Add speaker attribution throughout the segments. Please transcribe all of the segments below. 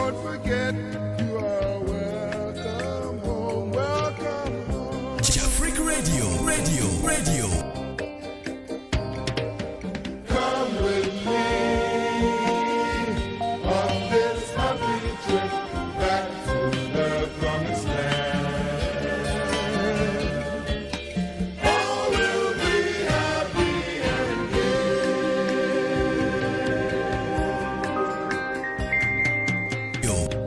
Speaker 1: Don't forget you are welcome home, welcome home.
Speaker 2: Jafric Radio.
Speaker 1: Come with me on this happy trip back to the promised land. All will be happy and gay.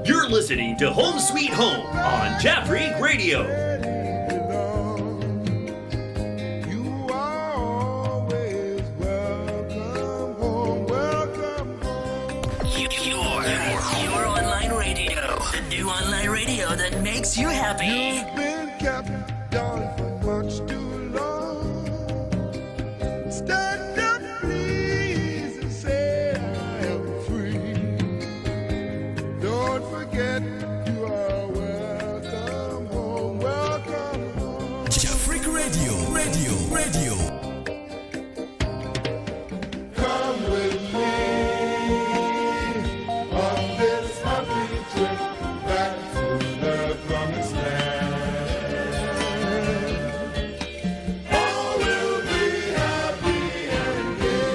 Speaker 3: You're listening to Home Sweet Home on Jafric Radio.
Speaker 1: You are always welcome home, welcome home.
Speaker 4: Your online radio. The new online radio that makes you happy.
Speaker 1: You've been kept down for much too long. Stand up, please, and say I am free. Don't forget you are welcome home, welcome home.
Speaker 2: Jafric Radio.
Speaker 1: Come with me on this happy trip back to the promised land. All will be happy and gay.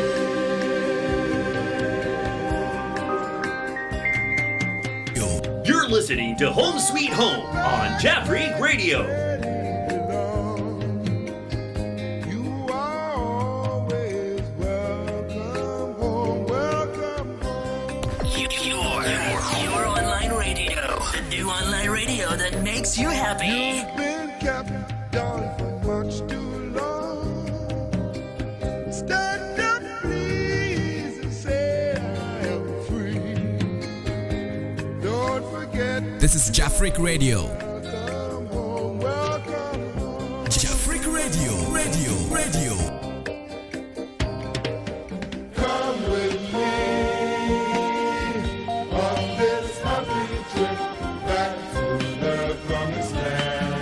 Speaker 3: You're listening to Home Sweet Home on Jafric Radio.
Speaker 1: You are always welcome home, welcome home.
Speaker 4: Your online radio. The new online radio that makes you happy.
Speaker 1: You've been kept down for much too long. Stand up, please, and say I am free. Don't forget
Speaker 2: This is Jafric Radio.
Speaker 1: welcome home, welcome home.
Speaker 2: Jafric Radio.
Speaker 1: Come with me on this happy trip back to the promised land.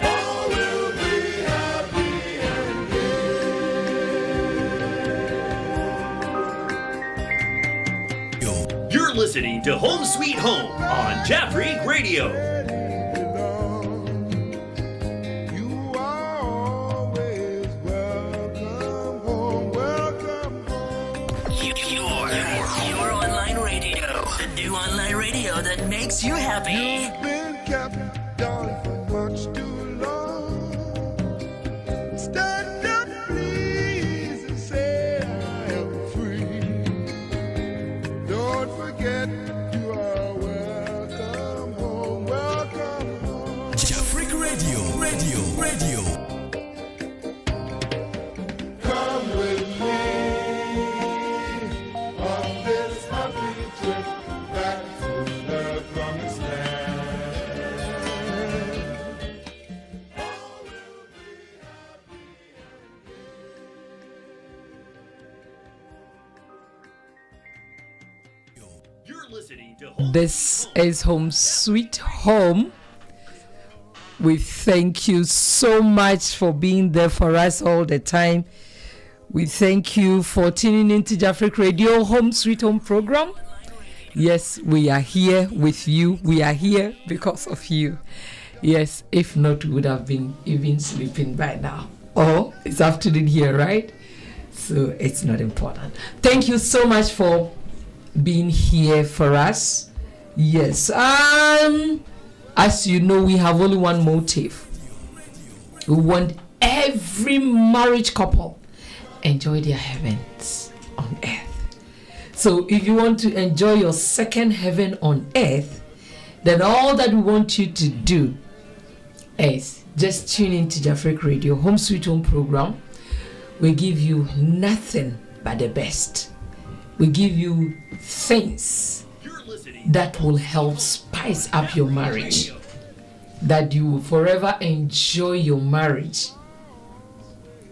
Speaker 1: All will be happy and gay.
Speaker 3: You're listening to Home Sweet Home on Jafric Radio.
Speaker 1: You are always welcome home, welcome home.
Speaker 4: Your online radio. The new online radio that makes you happy.
Speaker 1: You've been kept down for much too long. Stand up, please, and say I am free. Don't forget you are welcome home, welcome home.
Speaker 2: Jafric Radio.
Speaker 1: Come with me on this happy trip back to the promised land. All will be happy and
Speaker 3: You're listening to Home
Speaker 5: This is Home Sweet Home. We thank you so much for being there for us all the time. We thank you for tuning into Jafric Radio Home Sweet Home program. Yes, we are here with you. We are here because of you. Yes, if not, we would have been even sleeping by now. Oh, it's afternoon here, right? So it's not important. Thank you so much for being here for us. Yes. As you know, we have only one motive. We want every marriage couple enjoy their heavens on earth. So if you want to enjoy your second heaven on earth, then all that we want you to do is just tune into Jafric Radio Home Sweet Home program. We give you nothing but the best. We give you things that will help spice up your marriage, that you will forever enjoy your marriage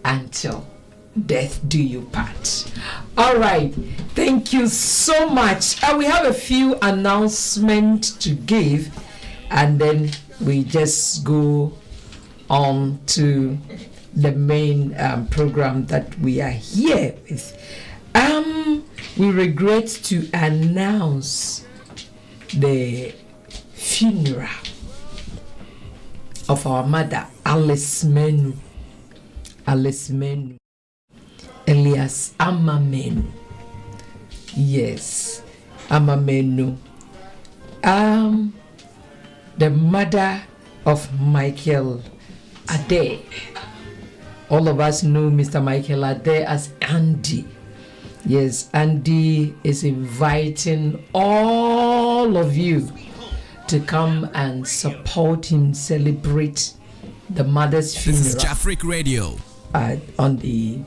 Speaker 5: until death do you part. All right, thank you so much. We have a few announcements to give, and then we just go on to the main program that we are here with. we regret to announce the funeral of our mother, Alice Menu, Elias Amamenu. Yes, Amamenu. The mother of Michael Ade. All of us know Mr. Michael Ade as Andy. Yes, Andy is inviting all of you to come and support him celebrate the mother's
Speaker 2: This is
Speaker 5: funeral
Speaker 2: Jafric Radio.
Speaker 5: on the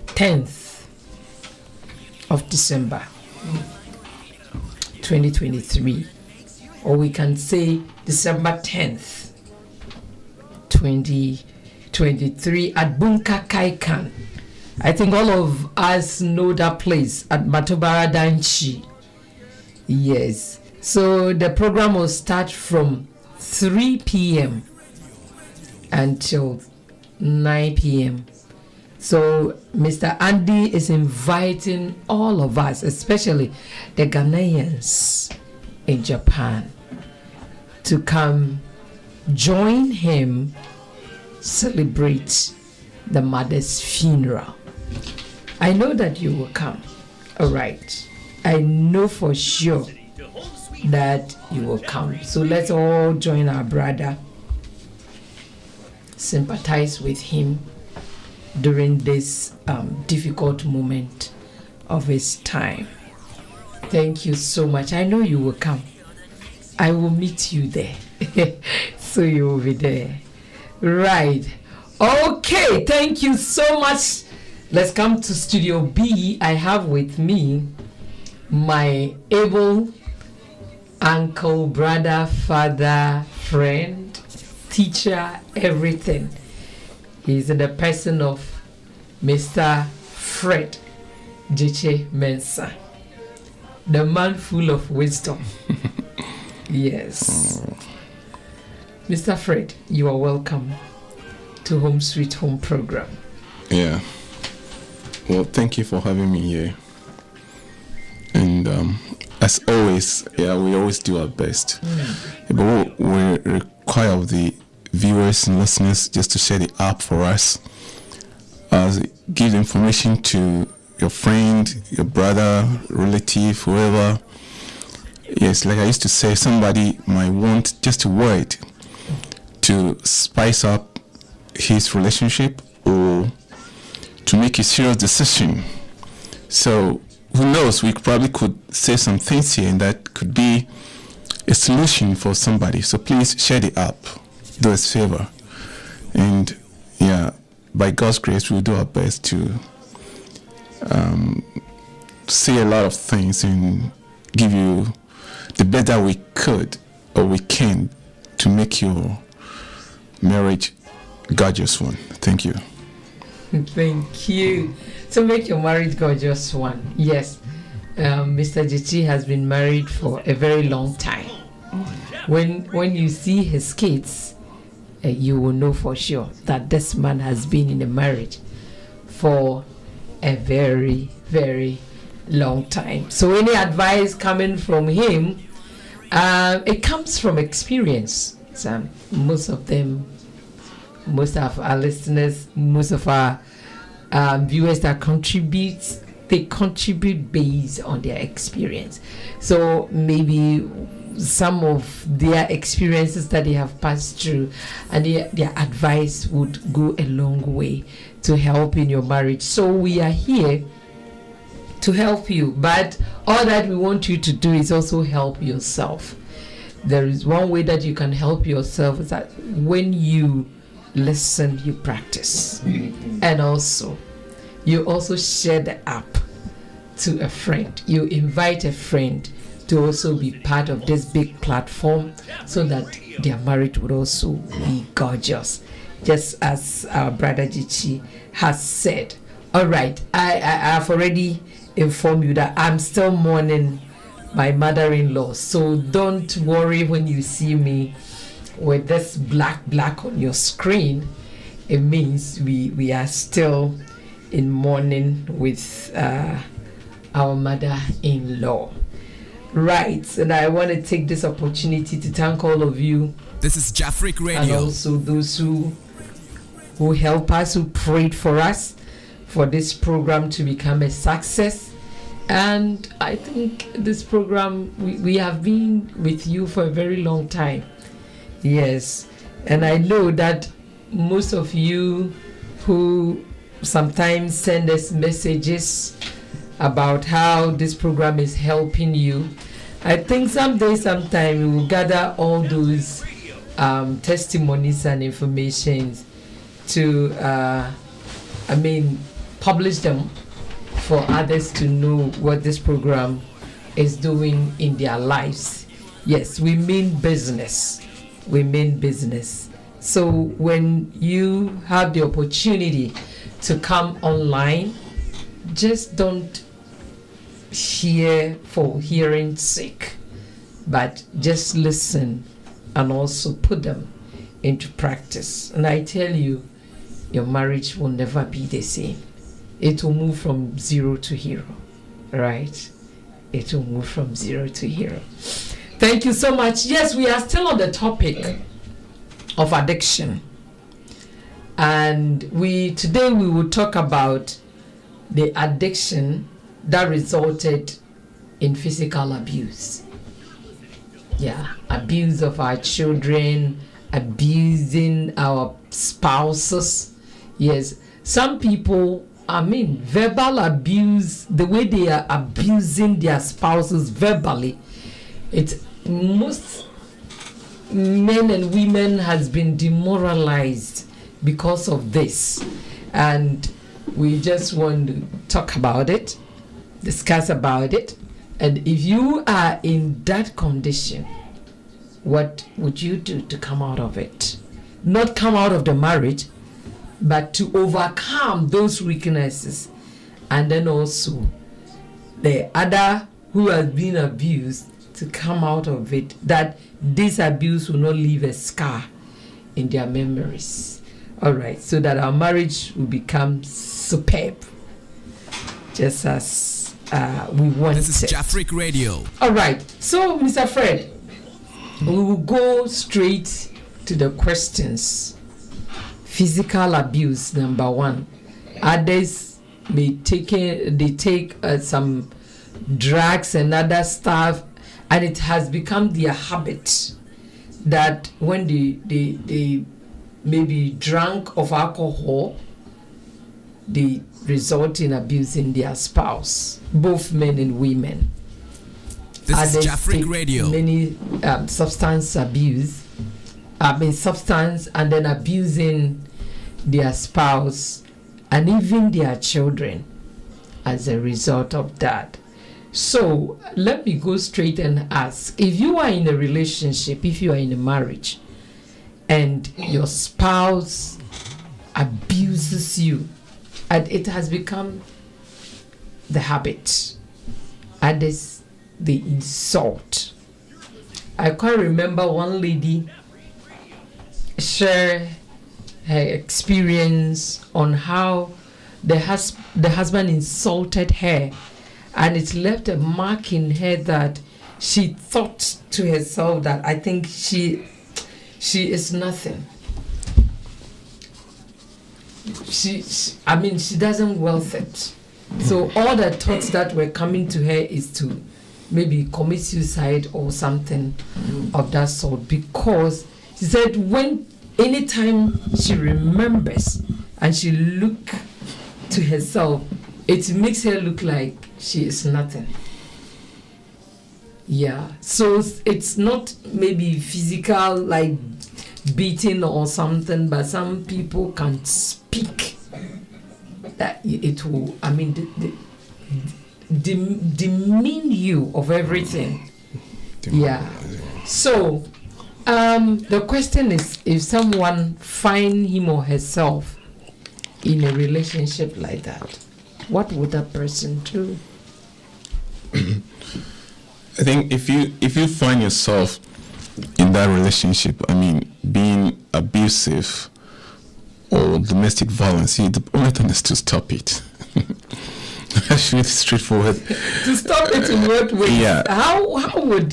Speaker 5: 10th of December 2023, or we can say December 10th 2023 at Bunka Kaikan. I think all of us know that place at Matobara Danchi. Yes. So the program will start from 3 p.m. until 9 p.m. So Mr. Andy is inviting all of us, especially the Ghanaians in Japan, to come join him celebrate the mother's funeral. I know that you will come. All right. I know for sure that you will come. So let's all join our brother, sympathize with him during this difficult moment of his time. Thank you so much. I know you will come. I will meet you there. So you will be there. Right. Okay. Thank you so much. Let's come to Studio B. I have with me my able uncle, brother, father, friend, teacher, everything. He's in the person of Mr. Fred Jeche Mensah, the man full of wisdom. Yes. Mr. Fred, you are welcome to Home Sweet Home program.
Speaker 1: Yeah. Well, thank you for having me here. And as always, we always do our best. But what we require of the viewers and listeners just to share the app for us, give information to your friend, your brother, relative, whoever. Yes, like I used to say, somebody might want just a word to spice up his relationship or to make a serious decision. So who knows, we probably could say some things here and that could be a solution for somebody. So please share the app, do us a favor. And by God's grace, we'll do our best to say a lot of things and give you the best that we could or we can to make your marriage a gorgeous one. Thank you.
Speaker 5: Thank you. To make your marriage gorgeous one. Yes. Mr. Jeche has been married for a very long time. When you see his kids, you will know for sure that this man has been in a marriage for a very, very long time. So any advice coming from him, it comes from experience. So most of our listeners, most of our viewers that contribute, they contribute based on their experience. So maybe some of their experiences that they have passed through and their advice would go a long way to help in your marriage. So we are here to help you, but all that we want you to do is also help yourself. There is one way that you can help yourself, is that when you listen, you practice. And also, you also share the app to a friend. You invite a friend to also be part of this big platform so that their marriage would also be gorgeous, just as our brother Jeche has said. All right, I've already informed you that I'm still mourning my mother-in-law, so don't worry when you see me with this black on your screen. It means we are still in mourning with our mother-in-law. Right, and I want to take this opportunity to thank all of you.
Speaker 2: This is Jafric
Speaker 5: And
Speaker 2: Radio.
Speaker 5: also those who help us, who prayed for us, for this program to become a success. And I think this program, we have been with you for a very long time. Yes, and I know that most of you who sometimes send us messages about how this program is helping you, I think sometime we will gather all those testimonies and information to publish them for others to know what this program is doing in their lives. Yes, we mean business. So when you have the opportunity to come online, just don't hear for hearing's sake, but just listen and also put them into practice. And I tell you, your marriage will never be the same. It will move from 0 to hero, right? It will move from 0 to hero. Thank you so much. Yes, we are still on the topic of addiction. And today we will talk about the addiction that resulted in physical abuse. Yeah, abuse of our children, abusing our spouses. Yes, some people, verbal abuse, the way they are abusing their spouses verbally, most men and women has been demoralized because of this. And we just want to talk about it, discuss about it. And if you are in that condition, what would you do to come out of it? Not come out of the marriage, but to overcome those weaknesses. And then also the other who has been abused to come out of it, that this abuse will not leave a scar in their memories. All right, so that our marriage will become superb, just as we want.
Speaker 2: This is Jafric Radio.
Speaker 5: All right, so Mr. Fred, we will go straight to the questions. Physical abuse, number one. Others may take some drugs and other stuff, and it has become their habit that when they may be drunk of alcohol, they result in abusing their spouse, both men and women.
Speaker 2: This is Jafric Radio.
Speaker 5: Many substance abuse, substance and then abusing their spouse and even their children as a result of that. So let me go straight and ask, if you are in a relationship, if you are in a marriage, and your spouse abuses you, and it has become the habit, and it's the insult. I quite remember one lady share her experience on how the husband insulted her, and it left a mark in her that she thought to herself that I think she is nothing. She doesn't worth it. So all the thoughts that were coming to her is to maybe commit suicide or something of that sort, because she said anytime she remembers and she look to herself, it makes her look like she is nothing. Yeah, so it's not maybe physical, like beating or something, but some people can speak that it will, demean you of everything. Yeah. So the question is, if someone find him or herself in a relationship like that, what would that person do?
Speaker 1: I think if you find yourself in that relationship, being abusive or domestic violence, the only thing is to stop it. Actually, it's straightforward.
Speaker 5: To stop it in what way?
Speaker 1: Yeah.
Speaker 5: How would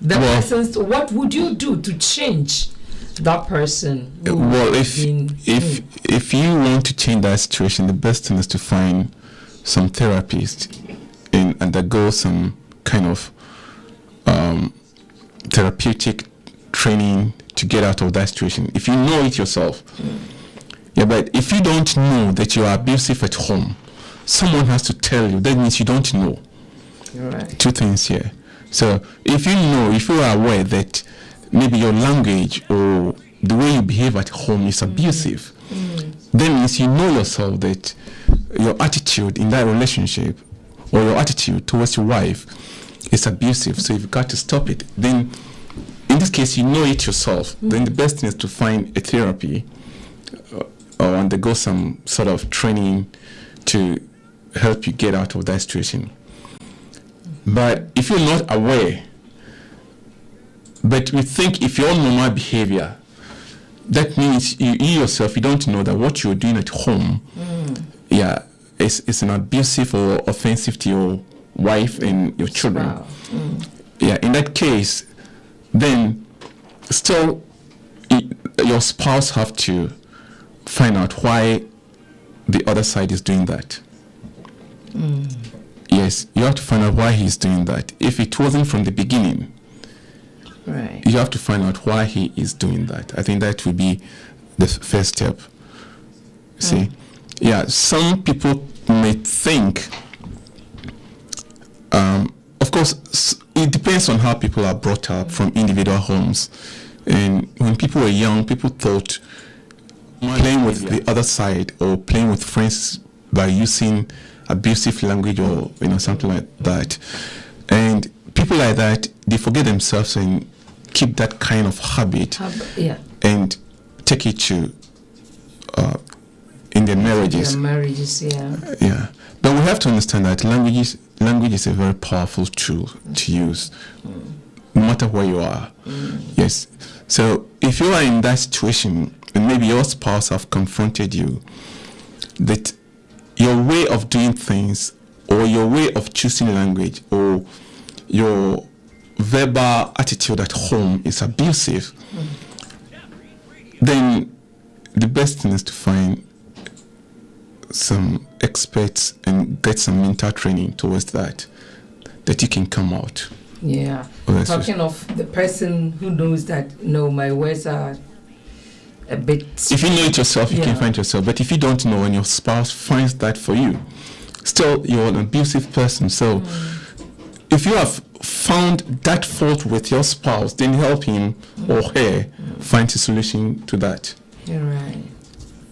Speaker 5: the person's, what would you do to change that person?
Speaker 1: Well, if you want to change that situation, the best thing is to find some therapist and undergo some kind of therapeutic training to get out of that situation. If you know it yourself, yeah. But if you don't know that you are abusive at home, someone has to tell you. That means you don't know.
Speaker 5: Right.
Speaker 1: Two things here. So if you know, if you are aware that maybe your language or the way you behave at home is abusive, then means you know yourself that your attitude in that relationship or your attitude towards your wife is abusive. So you've got to stop it. Then, in this case, you know it yourself. Then the best thing is to find a therapy or undergo some sort of training to help you get out of that situation. But if you're not aware, but we think if you're normal behavior, that means you yourself, you don't know that what you're doing at home, is an abusive or offensive to your wife and your children.
Speaker 5: Wow.
Speaker 1: Yeah, in that case, then still your spouse have to find out why the other side is doing that. Yes, you have to find out why he's doing that. If it wasn't from the beginning,
Speaker 5: Right.
Speaker 1: you have to find out why he is doing that. I think that would be the first step. See? Yeah, some people may think, of course, it depends on how people are brought up from individual homes. And when people were young, people thought playing with the other side or playing with friends by using abusive language or something like that. And people like that, they forget themselves and keep that kind of habit and take it to in their marriages. Yeah. But we have to understand that language is a very powerful tool to use, no matter where you are. Yes. So if you are in that situation and maybe your spouse have confronted you, that your way of doing things or your way of choosing language or your verbal attitude at home is abusive, then the best thing is to find some experts and get some mental training towards that you can come out.
Speaker 5: Yeah. Talking of the person who knows that, no, my words are a bit...
Speaker 1: If you know it yourself, you can find yourself. But if you don't know and your spouse finds that for you, still you're an abusive person. So if you have found that fault with your spouse, then help him or her find a solution to that.
Speaker 5: You're right.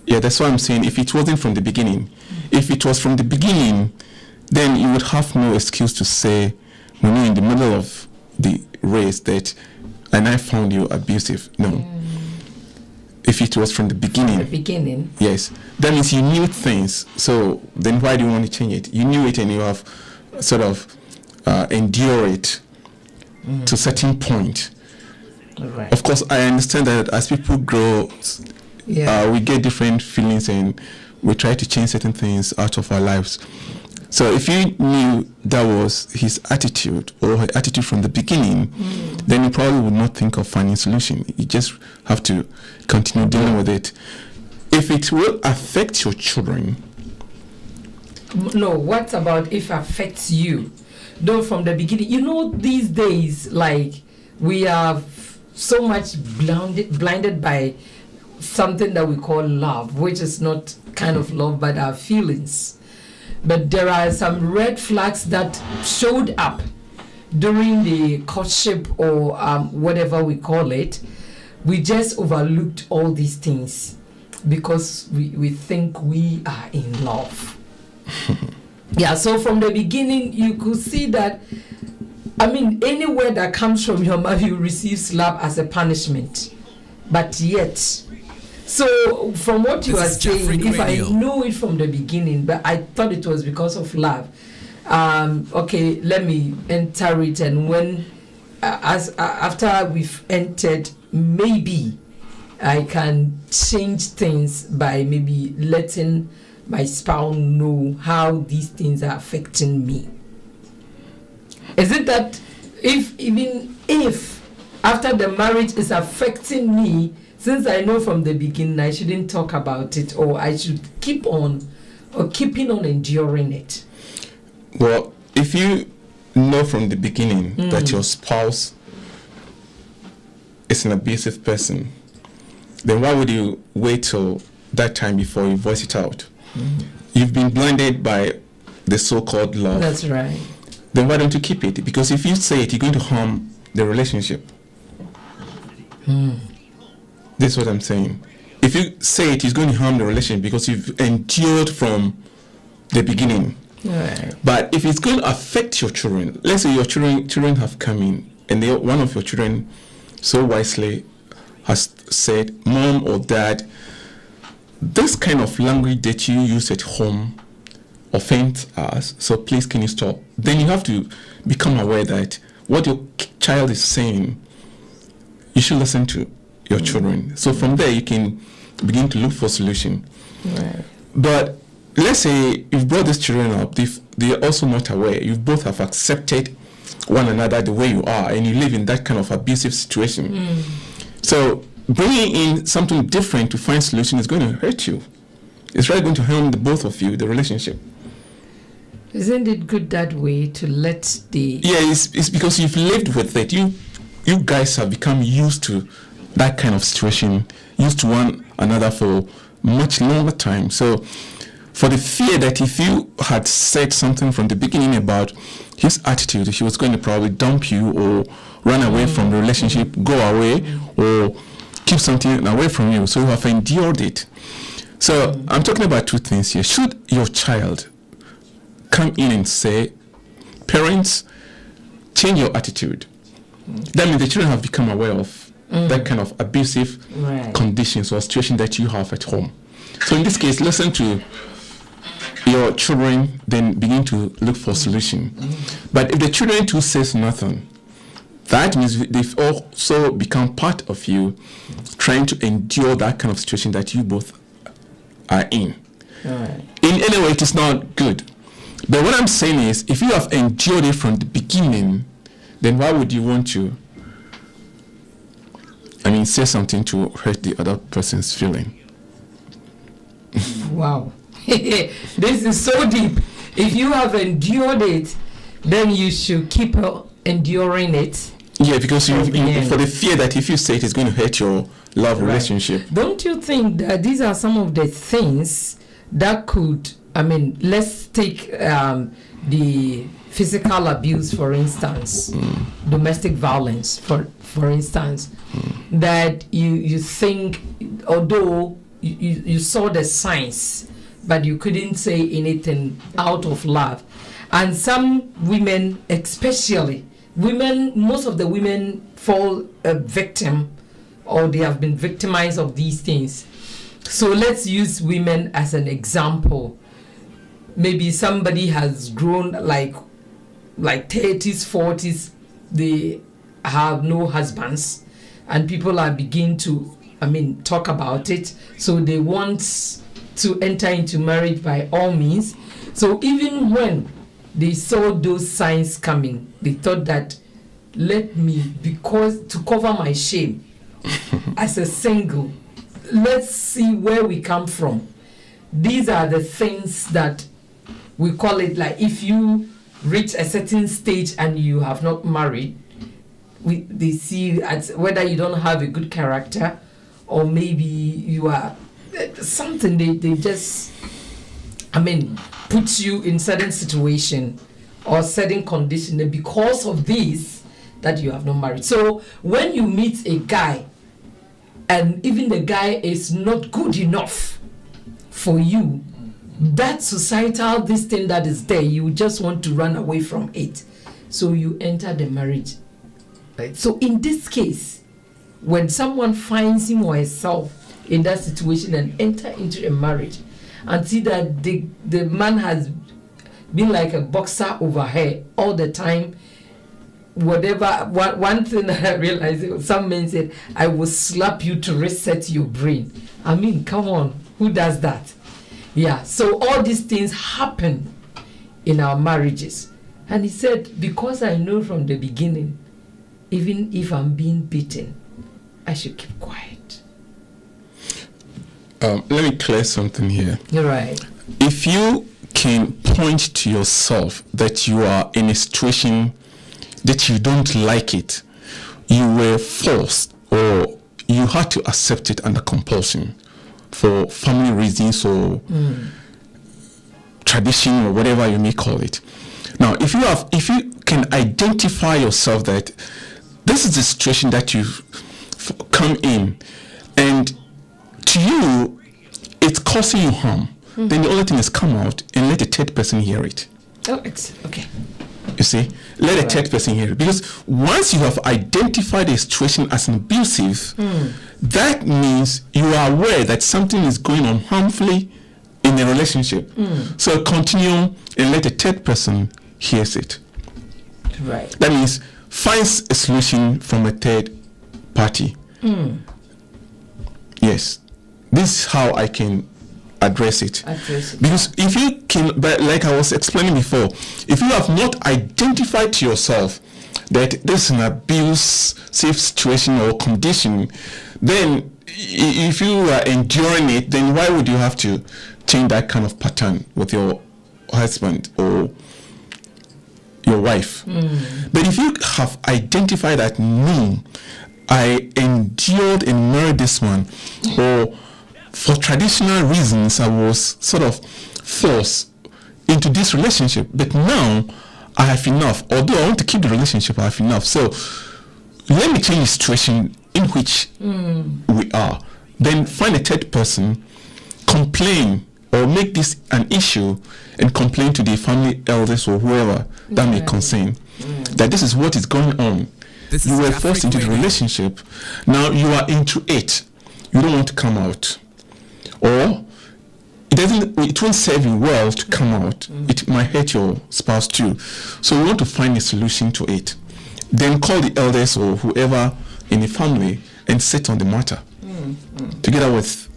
Speaker 1: Yeah, that's why I'm saying if it wasn't from the beginning, if it was from the beginning, then you would have no excuse to say when you're in the middle of the race that, and I found you abusive. No. If it was from the beginning. Yes. That means you knew things. So then why do you want to change it? You knew it and you have sort of endure it to a certain point.
Speaker 5: Right.
Speaker 1: Of course, I understand that as people grow, we get different feelings and we try to change certain things out of our lives. So if you knew that was his attitude or her attitude from the beginning, then you probably would not think of finding a solution. You just have to continue dealing with it. If it will affect your children...
Speaker 5: No, what about if it affects you? Though from the beginning, these days, like, we are so much blinded by something that we call love, which is not kind of love, but our feelings. But there are some red flags that showed up during the courtship or whatever we call it. We just overlooked all these things because we think we are in love. Yeah, so from the beginning, you could see that, any word that comes from your mouth, you receive slap as a punishment. But yet... So, from what you are saying, if I knew it from the beginning, but I thought it was because of love, okay, let me enter it, and when, after we've entered, maybe I can change things by maybe letting my spouse know how these things are affecting me? Is it that even if after the marriage is affecting me, since I know from the beginning I shouldn't talk about it, or I should keeping on enduring it?
Speaker 1: Well, if you know from the beginning that your spouse is an abusive person, then why would you wait till that time before you voice it out? You've been blinded by the so-called love.
Speaker 5: That's right.
Speaker 1: Then why don't you keep it? Because if you say it, you're going to harm the relationship. This is what I'm saying. If you say it, it's going to harm the relationship because you've endured from the beginning.
Speaker 5: Right.
Speaker 1: But if it's going to affect your children, let's say your children have come in, and one of your children so wisely has said, "Mom or Dad, this kind of language that you use at home offends us, so please can you stop?" Then you have to become aware that what your child is saying, you should listen to your children. So from there you can begin to look for solution.
Speaker 5: Right.
Speaker 1: But let's say you've brought these children up, they are also not aware. You both have accepted one another the way you are, and you live in that kind of abusive situation. So bringing in something different to find solution is going to hurt you. It's really going to harm the both of you, the relationship.
Speaker 5: Isn't it good that way to let the...
Speaker 1: Yeah, it's because you've lived with it. You guys have become used to that kind of situation, used to one another for much longer time. So for the fear that if you had said something from the beginning about his attitude, he was going to probably dump you or run away from the relationship, go away, or keep something away from you. So you have endured it. So I'm talking about two things here. Should your child come in and say, "Parents, change your attitude," that means the children have become aware of that kind of abusive conditions or situation that you have at home. So in this case, listen to your children, then begin to look for solution. But if the children too says nothing, that means they've also become part of you, trying to endure that kind of situation that you both are in. In any way, it is not good. But what I'm saying is, if you have endured it from the beginning, then why would you want to, say something to hurt the other person's feeling?
Speaker 5: Wow. This is so deep. If you have endured it, then you should keep enduring it.
Speaker 1: Yeah, because for the fear that if you say it, it's going to hurt your love relationship.
Speaker 5: Don't you think that these are some of the things that could, let's take the physical abuse, for instance, domestic violence, for instance, that you think, although you saw the signs, but you couldn't say anything out of love. And some women, especially most of the women fall a victim, or they have been victimized of these things. So let's use women as an example. Maybe somebody has grown like 30s, 40s, they have no husbands, and people are beginning to talk about it. So they want to enter into marriage by all means. So even when they saw those signs coming, they thought that, because to cover my shame as a single, let's see where we come from. These are the things that we call it, like, if you reach a certain stage and you have not married, they see as whether you don't have a good character, or maybe you are something, they just put you in certain situation or certain condition, and because of this that you have not married. So when you meet a guy and even the guy is not good enough for you, that societal this thing that is there, you just want to run away from it, so you enter the marriage. Right? So in this case, when someone finds him or herself in that situation and enter into a marriage and see that the man has been like a boxer over her all the time, whatever, one thing I realized, some men said, "I will slap you to reset your brain." Come on, who does that? Yeah, so all these things happen in our marriages. And he said, because I know from the beginning, even if I'm being beaten, I should keep quiet.
Speaker 1: Let me clear something here.
Speaker 5: You're right.
Speaker 1: If you can point to yourself that you are in a situation that you don't like it, you were forced or you had to accept it under compulsion for family reasons or tradition or whatever you may call it. Now, if you can identify yourself that this is the situation that you've come in, and to you it's causing you harm, then the only thing is come out and let a third person hear it.
Speaker 5: Oh, okay.
Speaker 1: You see, let a third person hear it, because once you have identified a situation as an abusive, that means you are aware that something is going on harmfully in a relationship. So continue and let a third person hears it.
Speaker 5: Right.
Speaker 1: That means finds a solution from a third party. Yes, this is how I can address it. Because if you can, but like I was explaining before, if you have not identified to yourself that this is an abusive situation or condition, then if you are enduring it, then why would you have to change that kind of pattern with your husband or your wife? But if you have identified that, no, I endured and married this one, or for traditional reasons I was sort of forced into this relationship, but now I have enough. Although I want to keep the relationship, I have enough. So let me change the situation in which we are. Then find a third person, complain or make this an issue and complain to the family elders or whoever that may concern that this is what is going on. You were forced into the relationship. Now you are into it. You don't want to come out. Or it won't serve you well to come out. It might hurt your spouse too. So you want to find a solution to it. Then call the elders or whoever in the family and sit on the matter together with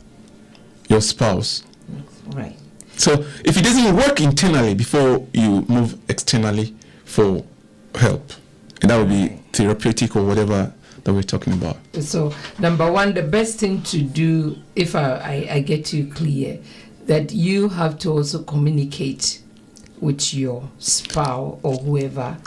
Speaker 1: your spouse.
Speaker 5: Right.
Speaker 1: So if it doesn't work internally, before you move externally for help, and that would be therapeutic or whatever that we're talking about.
Speaker 5: So number one, the best thing to do, if I get you clear, that you have to also communicate with your spouse or whoever.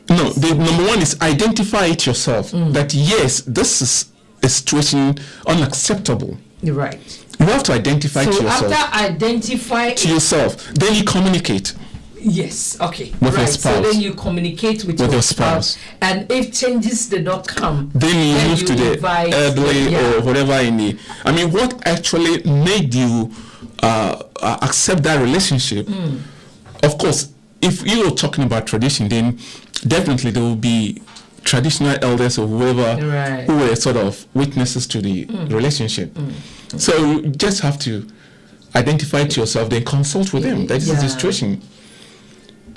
Speaker 1: No, the number one is identify it yourself. That yes, this is a situation unacceptable.
Speaker 5: Right.
Speaker 1: You have to identify to yourself.
Speaker 5: So after identify
Speaker 1: to yourself, then you communicate.
Speaker 5: Yes, okay.
Speaker 1: With your spouse.
Speaker 5: So then you communicate with your spouse. And if changes did not come,
Speaker 1: then you move to the elderly or whatever in the... I mean, what actually made you accept that relationship? Of course, if you were talking about tradition, then definitely there will be traditional elders or whoever who were sort of witnesses to the relationship. So you just have to identify to yourself, then consult with them. That is the situation.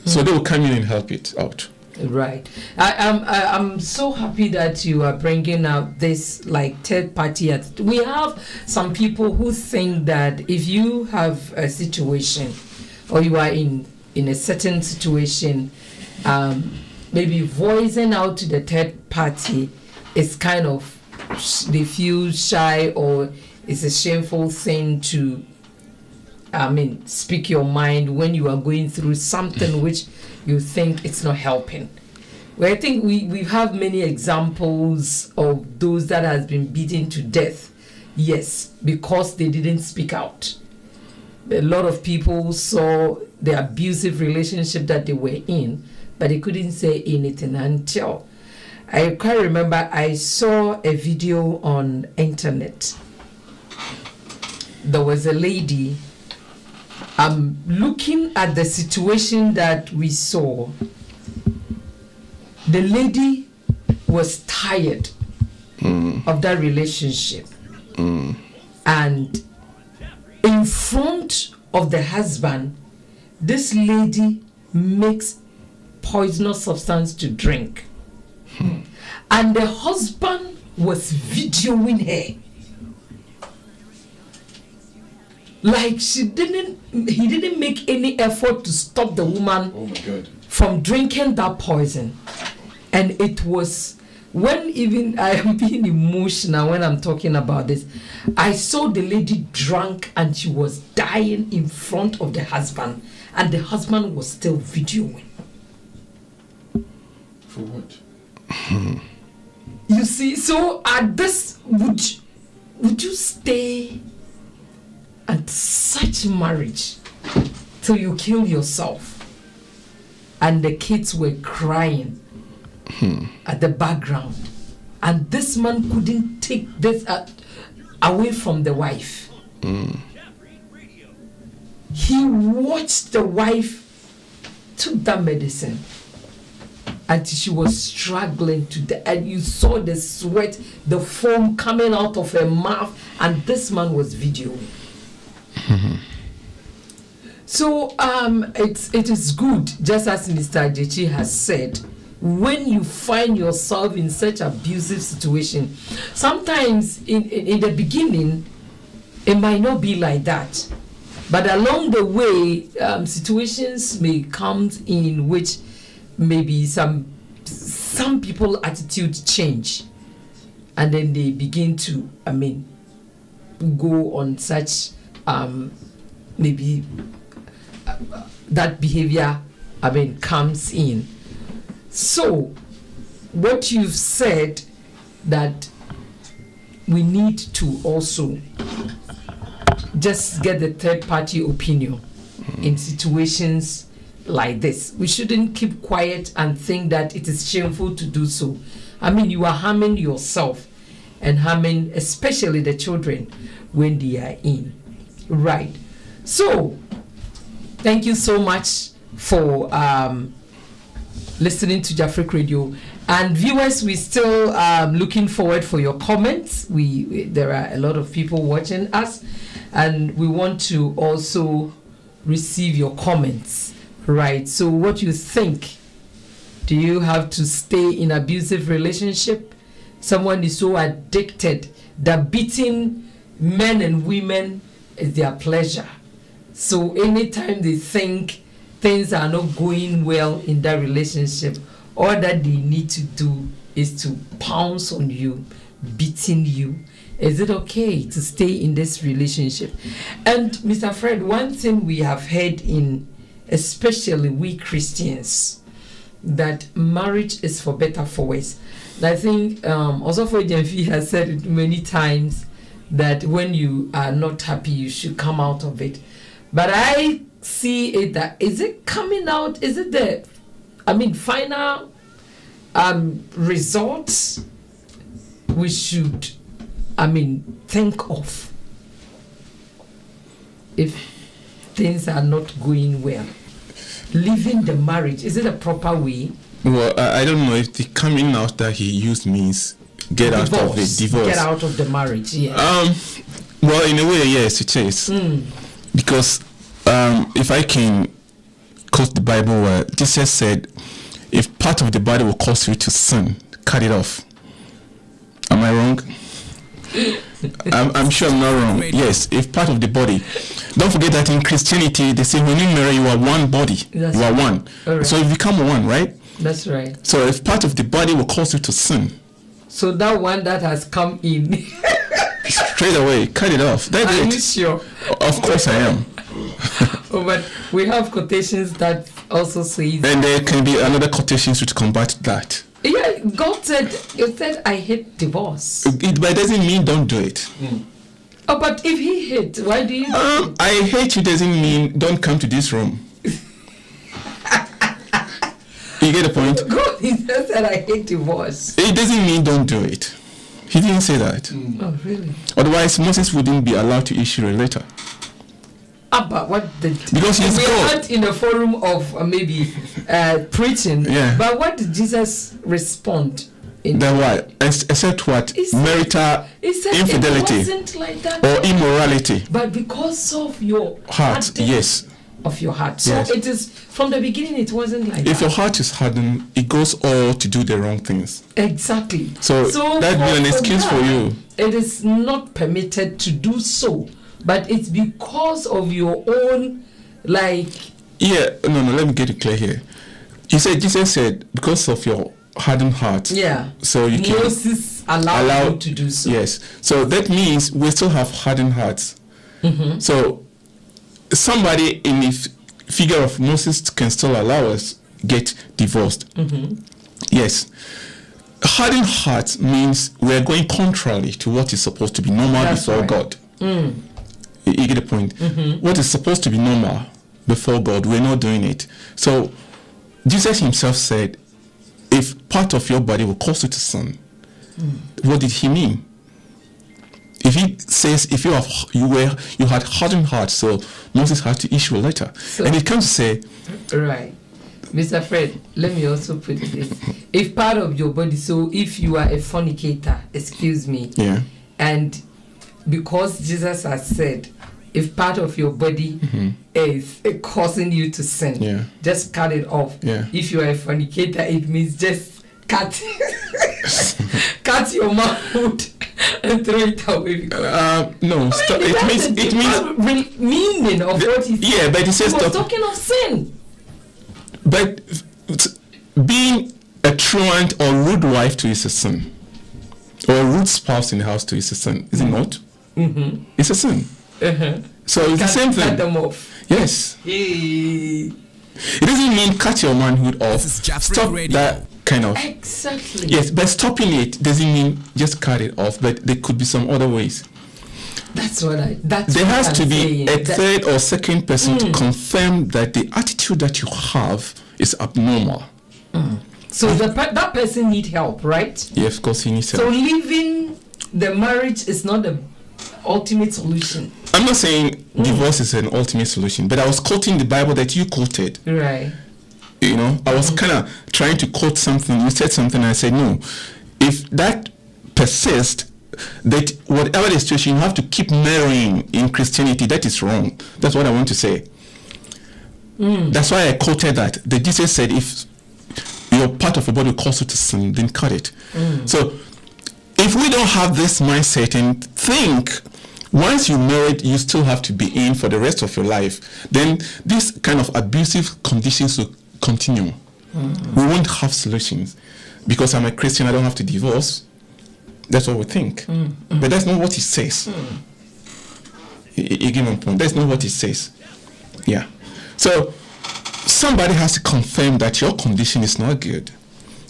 Speaker 1: So they will come in and help it out.
Speaker 5: Right. I'm so happy that you are bringing out this like third party. We have some people who think that if you have a situation or you are in a certain situation, maybe voicing out to the third party is kind of, they feel shy or it's a shameful thing to speak your mind when you are going through something which you think it's not helping. Well, I think we have many examples of those that has been beaten to death, yes, because they didn't speak out. A lot of people saw the abusive relationship that they were in, but they couldn't say anything until I can't remember. I saw a video on internet. There was a lady. Looking at the situation that we saw, the lady was tired of that relationship, and in front of the husband, this lady makes poisonous substance to drink, and the husband was videoing her. Like he didn't make any effort to stop the woman
Speaker 1: Oh my God.
Speaker 5: from drinking that poison. And it was when even I am being emotional when I'm talking about this. I saw the lady drunk and she was dying in front of the husband, and the husband was still videoing.
Speaker 1: For what?
Speaker 5: You see, so at this, would you stay at such marriage till you kill yourself? And the kids were crying at the background, and this man couldn't take this away from the wife. He watched the wife took that medicine until she was struggling to death, and you saw the sweat, the foam coming out of her mouth, and this man was videoing. So it is good, just as Mr. Ajechi has said, when you find yourself in such abusive situation, sometimes in the beginning it might not be like that, but along the way situations may come in which maybe some people attitude change, and then they begin to go on such maybe that behavior comes in. So what you've said, that we need to also just get the third party opinion in situations like this. We shouldn't keep quiet and think that it is shameful to do so. You are harming yourself and harming especially the children when they are in. Right. So thank you so much for listening to Jafric Radio. And viewers, we're still looking forward for your comments. There are a lot of people watching us, and we want to also receive your comments. Right. So what you think? Do you have to stay in abusive relationship? Someone is so addicted that beating men and women is their pleasure. So anytime they think things are not going well in that relationship, all that they need to do is to pounce on you, beating you. Is it okay to stay in this relationship? And Mr. Fred, one thing we have heard in, especially we Christians, that marriage is for better, for worse. And I think also for Jenfi has said it many times that when you are not happy, you should come out of it. But I see it that, is it coming out? Is it the, final results we should, think of if things are not going well? Leaving the marriage, is it a proper way?
Speaker 1: Well, I don't know if the coming out that he used means get out of it, divorce.
Speaker 5: Get out of the marriage, yeah.
Speaker 1: Well, in a way, yes, it is. Because if I can quote the Bible where Jesus said, if part of the body will cause you to sin, cut it off. Am I wrong? I'm sure I'm not wrong. Yes, if part of the body. Don't forget that in Christianity, they say when you marry, you are one body.
Speaker 5: That's
Speaker 1: you are
Speaker 5: right.
Speaker 1: one.
Speaker 5: Right.
Speaker 1: So you become one, right?
Speaker 5: That's right.
Speaker 1: So if part of the body will cause you to sin,
Speaker 5: so that one that has come in,
Speaker 1: straight away, cut it off. That's
Speaker 5: are
Speaker 1: it.
Speaker 5: you sure?
Speaker 1: Of course I am.
Speaker 5: Oh, but we have quotations that also say that.
Speaker 1: And there can be another quotations to combat that.
Speaker 5: Yeah, God said, you said, I hate divorce.
Speaker 1: But it doesn't mean don't do it.
Speaker 5: Oh, but if he hate, why do you?
Speaker 1: I hate you doesn't mean don't come to this room. You get the point?
Speaker 5: God, he just said, I hate divorce.
Speaker 1: It doesn't mean don't do it. He didn't say that.
Speaker 5: Oh, really?
Speaker 1: Otherwise, Moses wouldn't be allowed to issue a letter.
Speaker 5: But what did?
Speaker 1: Because he's
Speaker 5: we
Speaker 1: God.
Speaker 5: aren't in a forum of maybe preaching.
Speaker 1: Yeah.
Speaker 5: But what did Jesus respond?
Speaker 1: Then what? Except what?
Speaker 5: He said-
Speaker 1: Marital
Speaker 5: He said
Speaker 1: infidelity
Speaker 5: it wasn't like that.
Speaker 1: or immorality.
Speaker 5: But because of your
Speaker 1: Heart,
Speaker 5: hardening
Speaker 1: yes.
Speaker 5: of your heart. So
Speaker 1: Yes.
Speaker 5: it is from the beginning. It wasn't like
Speaker 1: If
Speaker 5: that.
Speaker 1: your heart is hardened, it goes all to do the wrong things.
Speaker 5: Exactly.
Speaker 1: So that'd be an excuse for you.
Speaker 5: It is not permitted to do so. but it's because of your own, like.
Speaker 1: Yeah, no, let me get it clear here. Jesus said, because of your hardened heart.
Speaker 5: Yeah.
Speaker 1: So you can
Speaker 5: Moses allowed you to do so.
Speaker 1: Yes. So that means we still have hardened hearts. Mm-hmm. So somebody in the figure of Moses can still allow us get divorced. Mm-hmm. Yes. Hardened heart means we're going contrary to what is supposed to be normal before right. God. You get the point? Mm-hmm. What is supposed to be normal before God, we're not doing it. So Jesus himself said, if part of your body will cause you to sin, what did he mean? If he says, if you had hardened heart, so Moses had to issue a letter. So, and it comes to say,
Speaker 5: right. Mr. Fred, let me also put it this. If part of your body, so if you are a fornicator, excuse me,
Speaker 1: yeah,
Speaker 5: and because Jesus has said, if part of your body is causing you to sin,
Speaker 1: yeah, just
Speaker 5: cut it off.
Speaker 1: Yeah.
Speaker 5: If you are a fornicator, it means just cut your mouth and throw it away.
Speaker 1: No, stop. It
Speaker 5: means meaning of what he said.
Speaker 1: Yeah, but he says
Speaker 5: he was talking of sin.
Speaker 1: But being a truant or rude wife to is a sin, or a rude spouse in the house to is a sin, is it not? Mm-hmm. It's a sin. So it's the same thing.
Speaker 5: Cut them off.
Speaker 1: Yes.
Speaker 5: Yay.
Speaker 1: It doesn't mean cut your manhood off. Stop
Speaker 2: Radio.
Speaker 1: that kind of.
Speaker 5: Exactly.
Speaker 1: Yes, but stopping it doesn't mean just cut it off. But there could be some other ways.
Speaker 5: There
Speaker 1: has to be a third or second person to confirm that the attitude that you have is abnormal.
Speaker 5: So that person need help, right?
Speaker 1: Yeah, of course he needs help.
Speaker 5: So leaving the marriage is not the ultimate solution.
Speaker 1: I'm not saying divorce is an ultimate solution, but I was quoting the Bible that you quoted.
Speaker 5: Right.
Speaker 1: You know, I was kind of trying to quote something. You said something, and I said, no. If that persists, that whatever the situation, you have to keep marrying in Christianity, that is wrong. That's what I want to say. That's why I quoted that. The Jesus said, if your part of your body calls you to sin, then cut it. So, if we don't have this mindset and think, once you're married, you still have to be in for the rest of your life, then these kind of abusive conditions will continue. We won't have solutions. Because I'm a Christian, I don't have to divorce. That's what we think. But that's not what it says. You give me a point. That's not what it says. Yeah. So, somebody has to confirm that your condition is not good.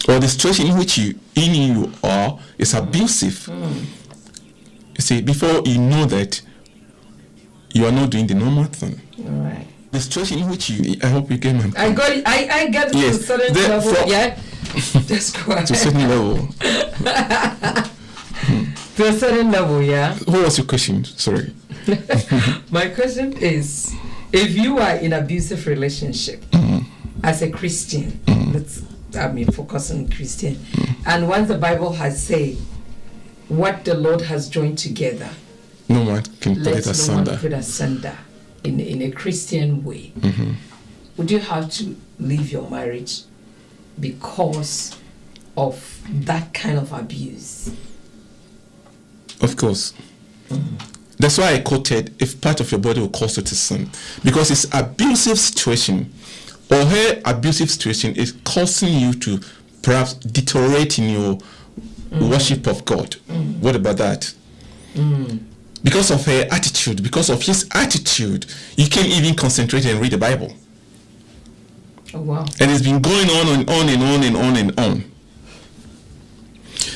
Speaker 1: Or the situation in which you are is abusive. You see, before you know that you are not doing the normal thing.
Speaker 5: Right.
Speaker 1: The situation in which I hope you get my point.
Speaker 5: I got it. I get it to a certain level. Yeah. Just go ahead.
Speaker 1: To a certain level.
Speaker 5: To a certain level, yeah.
Speaker 1: What was your question? Sorry.
Speaker 5: My question is, if you are in an abusive relationship as a Christian, focus on Christian, and once the Bible has said what the Lord has joined together,
Speaker 1: no one can put it asunder.
Speaker 5: No one put asunder in a Christian way. Would you have to leave your marriage because of that kind of abuse?
Speaker 1: Of course. That's why I quoted, if part of your body will cause you to sin. Because it's abusive situation, or her abusive situation is causing you to perhaps deteriorate in your worship of God. What about that? Because of her attitude, because of his attitude, you can't even concentrate and read the Bible.
Speaker 5: Oh, wow.
Speaker 1: And it's been going on and on and on and on and on.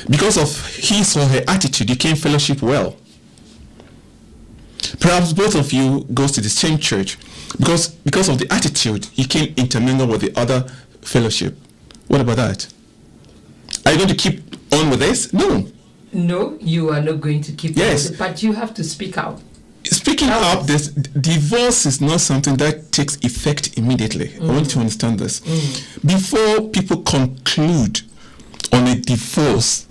Speaker 1: Because of his or her attitude, you can't fellowship well. Perhaps both of you goes to the same church. Because of the attitude, you can't intermingle with the other fellowship. What about that? Are you going to keep on with this? No. No,
Speaker 5: you are not going to keep on with it, but you have to speak out.
Speaker 1: Speaking up, this divorce is not something that takes effect immediately. I want you to understand this. Before people conclude on a divorce,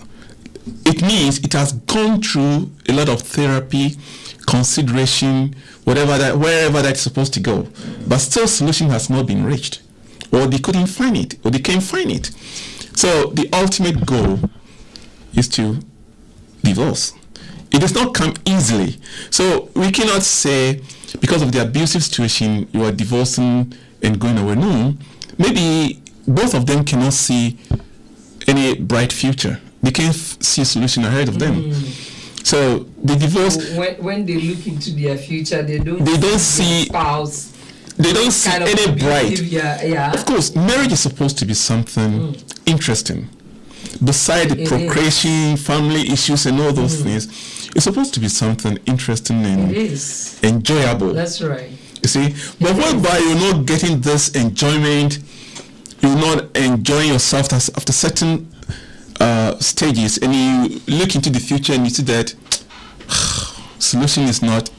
Speaker 1: it means it has gone through a lot of therapy, consideration, wherever that's supposed to go. But still, solution has not been reached, or they couldn't find it, or they can't find it. So the ultimate goal is to divorce. It does not come easily. So we cannot say because of the abusive situation you are divorcing and going away. No, maybe both of them cannot see any bright future. They can't see a solution ahead of them. So the divorce.
Speaker 5: When they look into their future, they don't
Speaker 1: see
Speaker 5: spouse.
Speaker 1: They don't see
Speaker 5: kind of
Speaker 1: any bright.
Speaker 5: Yeah.
Speaker 1: Of course, marriage is supposed to be something interesting. Beside the procreation, family issues, and all those things, it's supposed to be something interesting and enjoyable.
Speaker 5: That's right.
Speaker 1: You see, but whereby you're not getting this enjoyment, you're not enjoying yourself after certain stages, and you look into the future and you see that solution is not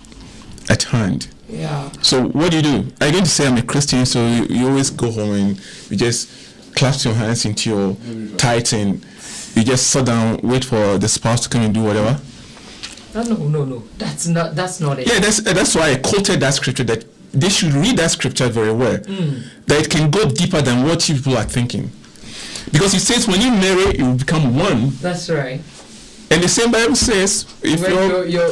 Speaker 1: at hand.
Speaker 5: Yeah.
Speaker 1: So what do? Are you going to say I'm a Christian? So you always go home and you just clasp your hands into your tights and you just sit down, wait for the spouse to come and do whatever?
Speaker 5: No. That's not it.
Speaker 1: Yeah, that's why I quoted that scripture, that they should read that scripture very well. That it can go deeper than what you people are thinking. Because it says when you marry, you will become one.
Speaker 5: That's right.
Speaker 1: And the same Bible says, if your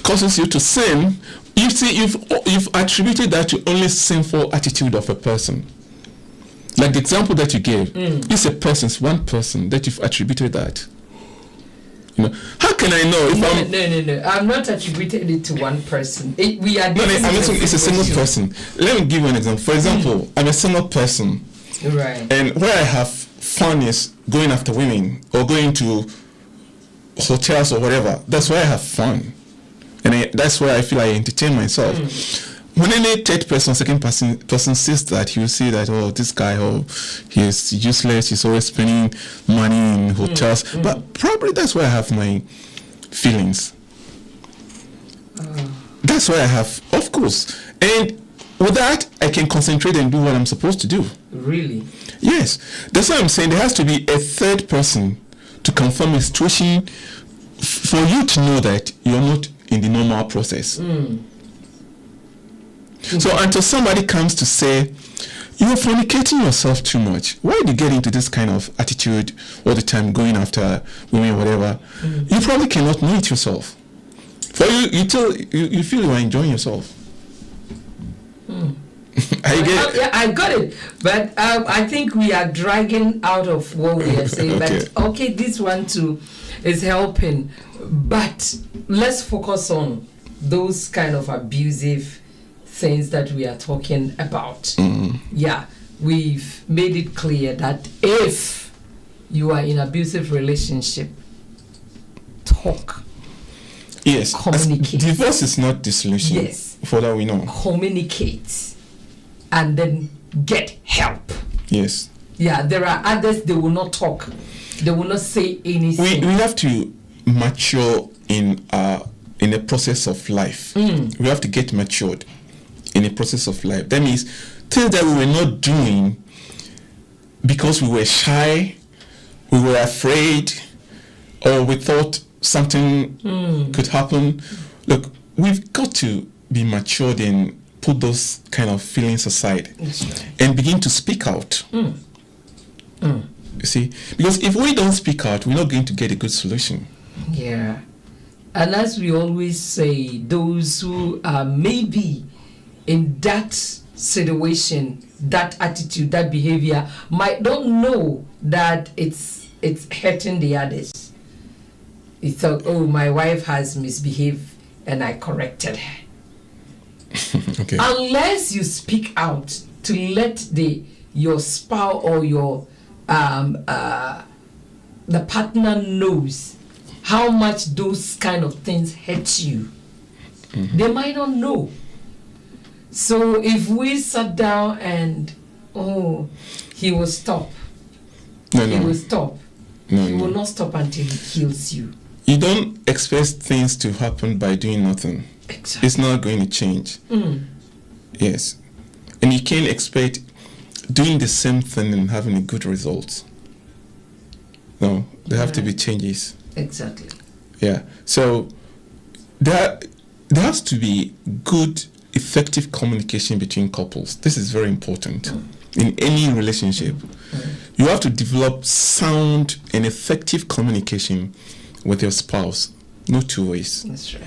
Speaker 1: causes you to sin, you see, you've attributed that to only sinful attitude of a person. Like the example that you gave, it's one person that you've attributed that. You know, how can I know if
Speaker 5: No. I'm not attributing it to one person. We are.
Speaker 1: It's a single person. Let me give you an example. For example, I'm a single person.
Speaker 5: Right.
Speaker 1: And where I have fun is going after women or going to hotels or whatever. That's where I have fun. And that's where I feel I entertain myself. When any third person, second person sees that, he will see that, this guy, he's useless, he's always spending money in hotels. But probably that's where I have my feelings. That's where I have, of course. And with that, I can concentrate and do what I'm supposed to do.
Speaker 5: Really?
Speaker 1: Yes. That's why I'm saying there has to be a third person to confirm a situation for you to know that you're not in the normal process. So until somebody comes to say, you're fornicating yourself too much, why do you get into this kind of attitude all the time, going after women or whatever? You probably cannot know it yourself. For you feel you are enjoying yourself.
Speaker 5: I got it. But I think we are dragging out of what we are saying.
Speaker 1: Okay.
Speaker 5: But okay, this one too is helping. But let's focus on those kind of abusive things that we are talking about. Yeah, we've made it clear that if you are in abusive relationship, talk.
Speaker 1: Yes.
Speaker 5: Communicate.
Speaker 1: Divorce is not the solution.
Speaker 5: Yes.
Speaker 1: For that we know.
Speaker 5: Communicate and then get help.
Speaker 1: Yes.
Speaker 5: Yeah, there are others, they will not talk. They will not say anything.
Speaker 1: We have to mature in a process of life. We have to get matured in a process of life. That means things that we were not doing because we were shy, we were afraid, or we thought something could happen. Look, we've got to be matured and put those kind of feelings aside and begin to speak out. You see, because if we don't speak out, we're not going to get a good solution.
Speaker 5: Yeah. And as we always say, those who are maybe in that situation, that attitude, that behavior, might not know that it's hurting the others. You thought, my wife has misbehaved and I corrected her.
Speaker 1: Okay.
Speaker 5: Unless you speak out to let your spouse or your the partner knows how much those kind of things hurt you, they might not know. So if we sat down and he will stop, he will stop. He will not stop until he heals you.
Speaker 1: You don't expect things to happen by doing nothing.
Speaker 5: Exactly.
Speaker 1: It's not going to change. Yes. And you can't expect doing the same thing and having a good result. No, there have to be changes.
Speaker 5: Exactly.
Speaker 1: Yeah. So there has to be good, effective communication between couples. This is very important in any relationship. You have to develop sound and effective communication with your spouse. no two ways.
Speaker 5: That's right.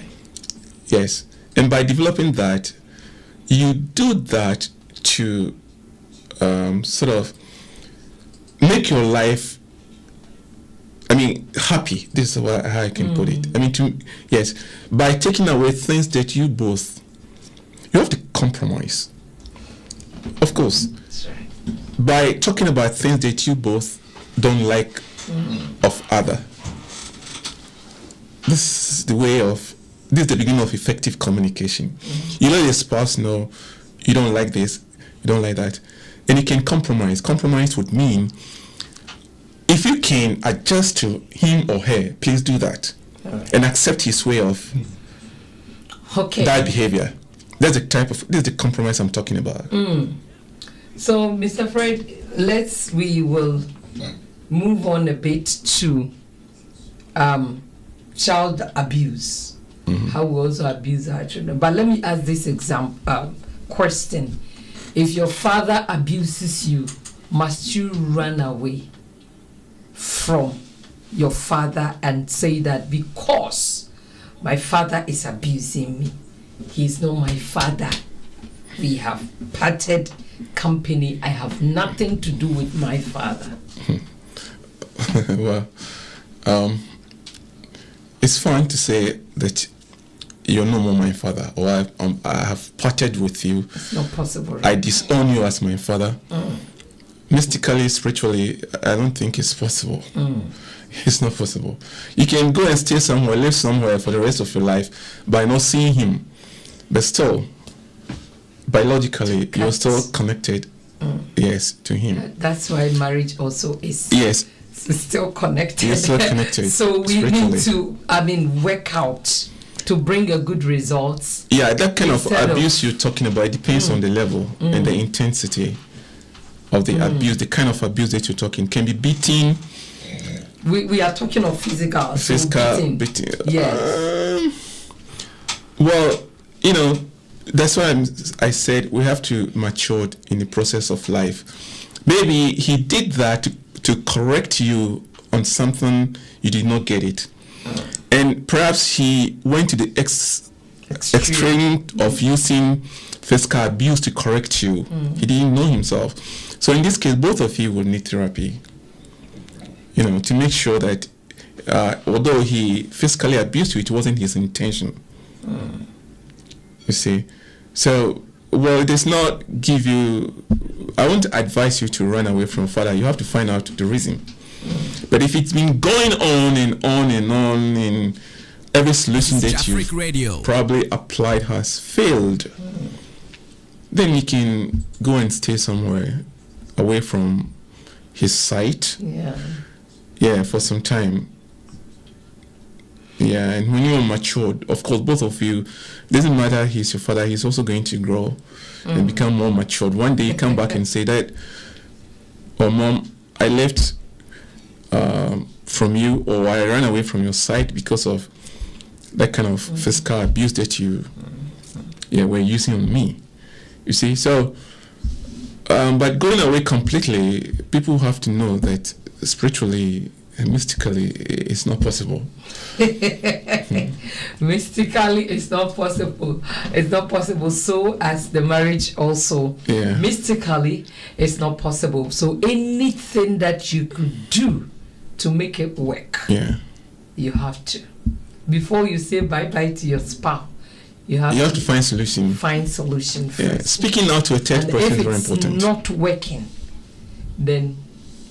Speaker 1: Yes. And by developing that, you do that to sort of make your life, happy. This is how I can put it. By taking away things that you have to compromise. Of course.
Speaker 5: That's right.
Speaker 1: By talking about things that you both don't like of other. This is the beginning of effective communication. You let your spouse know you don't like this, you don't like that, and you can compromise. Compromise would mean if you can adjust to him or her, please do that, and accept his way of that behavior. This is the compromise I'm talking about.
Speaker 5: So, Mr. Fred, we will move on a bit to child abuse. How we also abuse our children. But let me ask this question. If your father abuses you, must you run away from your father and say that because my father is abusing me, he's not my father, we have parted company, I have nothing to do with my father?
Speaker 1: Well, it's fine to say that you're no more my father, or I have parted with you.
Speaker 5: It's not possible. Right?
Speaker 1: I disown you as my father. Mystically, spiritually, I don't think it's possible. It's not possible. You can go and stay somewhere, live somewhere for the rest of your life by not seeing him, but still, biologically, you're still connected. Yes, to him.
Speaker 5: That's why marriage also is.
Speaker 1: Yes.
Speaker 5: Still connected.
Speaker 1: You're still connected.
Speaker 5: So we need to, work out to bring a good results.
Speaker 1: Yeah, that kind of abuse you're talking about, it depends on the level and the intensity of the abuse. The kind of abuse that you're talking can be beating.
Speaker 5: We are talking of physical.
Speaker 1: Beating.
Speaker 5: Yes.
Speaker 1: Well, that's why I said we have to mature in the process of life. Maybe he did that to correct you on something you did not get it. And perhaps he went to the extreme of using physical abuse to correct you. He didn't know himself. So in this case, both of you will need therapy, to make sure that although he physically abused you, it wasn't his intention. You see? So, it does not give you... I won't advise you to run away from father. You have to find out the reason. But if it's been going on and on and on, and every solution that you probably applied has failed, then you can go and stay somewhere away from his sight. Yeah, for some time. Yeah, and when you're matured, of course, both of you, doesn't matter he's your father, he's also going to grow and become more matured. One day you come back and say that, oh, Mom, I left from you, or I ran away from your side because of that kind of physical abuse that you were using on me. You see, so, but going away completely, people have to know that spiritually and mystically, it's not possible.
Speaker 5: Mystically, it's not possible. It's not possible. So as the marriage also.
Speaker 1: Yeah.
Speaker 5: Mystically, it's not possible. So anything that you could do to make it work, you have to. Before you say bye-bye to your spouse, you have to
Speaker 1: find solution.
Speaker 5: Find solution first.
Speaker 1: Yeah. Speaking out to a third person is very important.
Speaker 5: If it's not working, then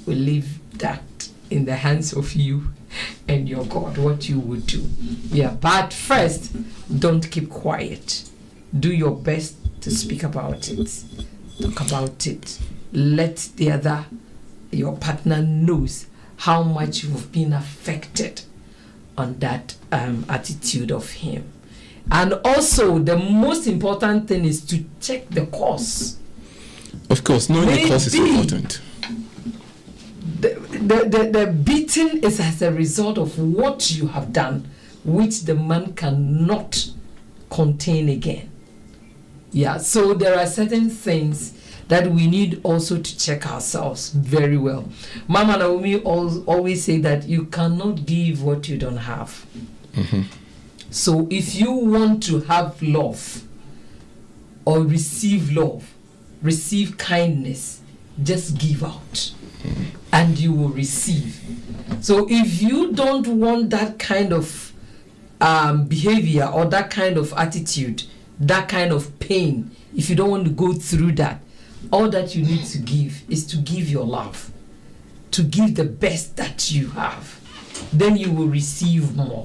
Speaker 5: we leave that in the hands of you and your God, what you would do. Yeah, but first, don't keep quiet. Do your best to speak about it. Talk about it. Let your partner knows how much you've been affected on that attitude of him. And also, the most important thing is to check the cause.
Speaker 1: Of course, knowing the cause is important.
Speaker 5: The beating is as a result of what you have done, which the man cannot contain again. Yeah, so there are certain things that we need also to check ourselves very well. Mama Naomi always say that you cannot give what you don't have. So if you want to have love or receive love, receive kindness, just give out and you will receive. So if you don't want that kind of behavior or that kind of attitude, that kind of pain, if you don't want to go through that, all that you need to give is to give your love, to give the best that you have. Then you will receive more.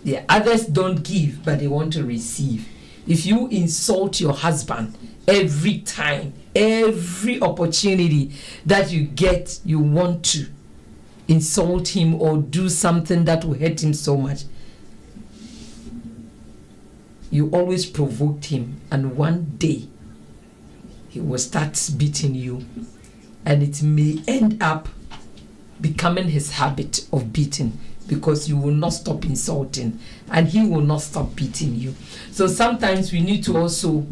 Speaker 5: Yeah, others don't give, but they want to receive. If you insult your husband every time, every opportunity that you get, you want to insult him or do something that will hurt him so much, you always provoked him, and one day he will start beating you, and it may end up becoming his habit of beating, because you will not stop insulting and he will not stop beating you. So sometimes we need to also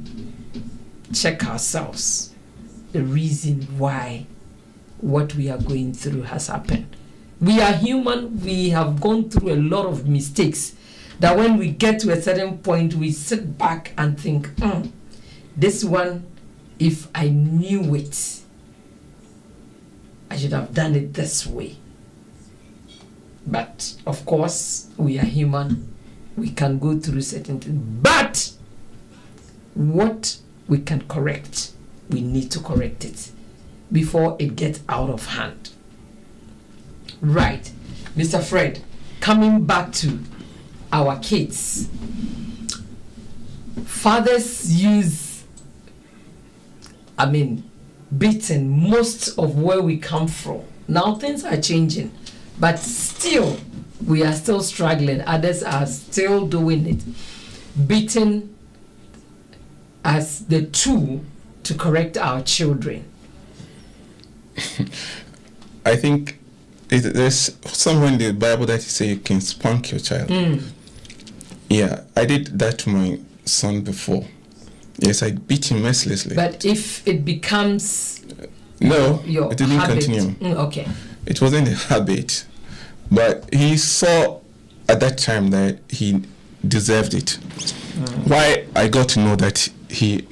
Speaker 5: check ourselves, the reason why what we are going through has happened. We are human. We have gone through a lot of mistakes that when we get to a certain point, we sit back and think, this one, if I knew it, I should have done it this way. But of course, we are human. We can go through certain things. But what we can correct, we need to correct it before it gets out of hand. Right. Mr. Fred, coming back to our kids. Fathers use, beating most of where we come from. Now things are changing, but still, we are still struggling. Others are still doing it. Beating as the tool to correct our children.
Speaker 1: I think there's somewhere in the Bible that you say you can spank your child. Yeah, I did that to my son before. Yes, I beat him mercilessly.
Speaker 5: But if it becomes
Speaker 1: no,
Speaker 5: your
Speaker 1: it didn't
Speaker 5: habit,
Speaker 1: continue.
Speaker 5: Okay.
Speaker 1: It wasn't a habit, but he saw at that time that he deserved it. Why I got to know that he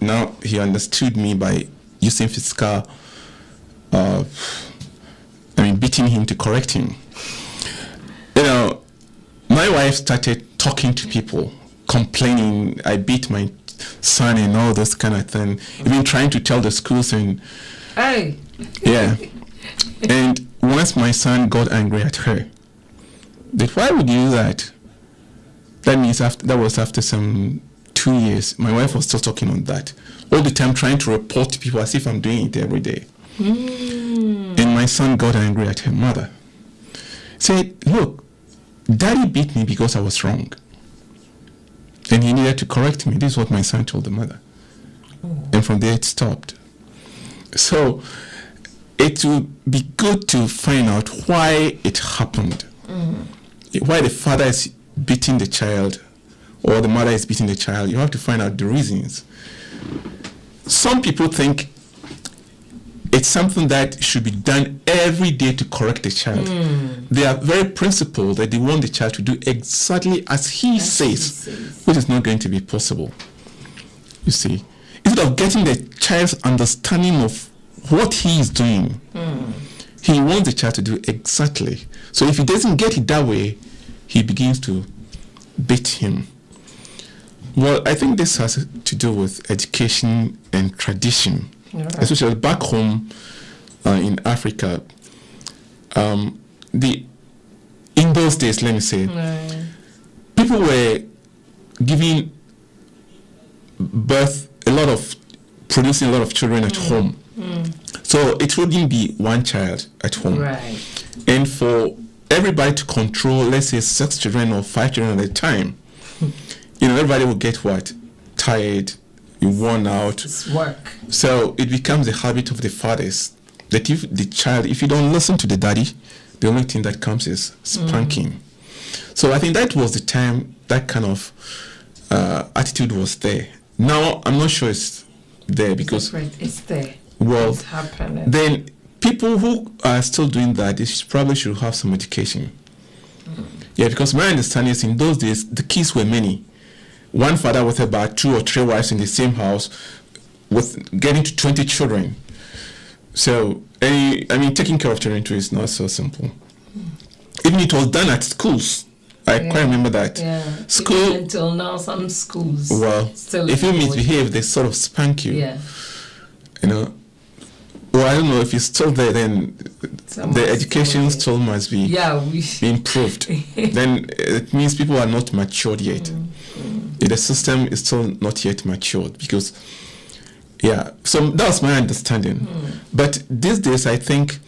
Speaker 1: understood me by using physical, beating him to correct him. You know, my wife started talking to people, complaining, I beat my son and all this kind of thing, even trying to tell the schools and
Speaker 5: Hey.
Speaker 1: yeah. And once my son got angry at her, that why would you do that? That means that was after some 2 years. My wife was still talking on that all the time, trying to report to people as if I'm doing it every day. And my son got angry at her mother. Said, look, daddy beat me because I was wrong. And he needed to correct me. This is what my son told the mother. And from there it stopped. So it would be good to find out why it happened. Why the father is beating the child or the mother is beating the child. You have to find out the reasons. Some people think it's something that should be done every day to correct the child. They are very principled that they want the child to do exactly as he says, which is not going to be possible. You see, instead of getting the child's understanding of what he is doing, he wants the child to do exactly. So if he doesn't get it that way, he begins to beat him. Well, I think this has to do with education and tradition. Right. Especially back home in Africa, in those days, let me say, people were giving birth producing a lot of children at home. So it wouldn't be one child at home.
Speaker 5: Right.
Speaker 1: And for everybody to control, let's say 6 children or 5 children at a time, everybody will get what? Tired, worn out.
Speaker 5: It's work.
Speaker 1: So it becomes a habit of the fathers that if you don't listen to the daddy, the only thing that comes is spanking. So I think that was the time that kind of attitude was there. Now I'm not sure it's there because
Speaker 5: it's there.
Speaker 1: Well,
Speaker 5: it's happening.
Speaker 1: Then people who are still doing that, they probably should have some education. Yeah, because my understanding is in those days the kids were many. One father with about 2 or 3 wives in the same house, with getting to 20 children. So, taking care of children too is not so simple. Even it was done at schools. I quite remember that.
Speaker 5: Yeah.
Speaker 1: School.
Speaker 5: Even until now, some schools.
Speaker 1: Well,
Speaker 5: still
Speaker 1: if you misbehave, they sort of spank you.
Speaker 5: Yeah.
Speaker 1: You know. Well, I don't know if it's still there. Then the education still must be improved. Then it means people are not matured yet. The system is still not yet matured because. Yeah, so that's my understanding. But these days, I think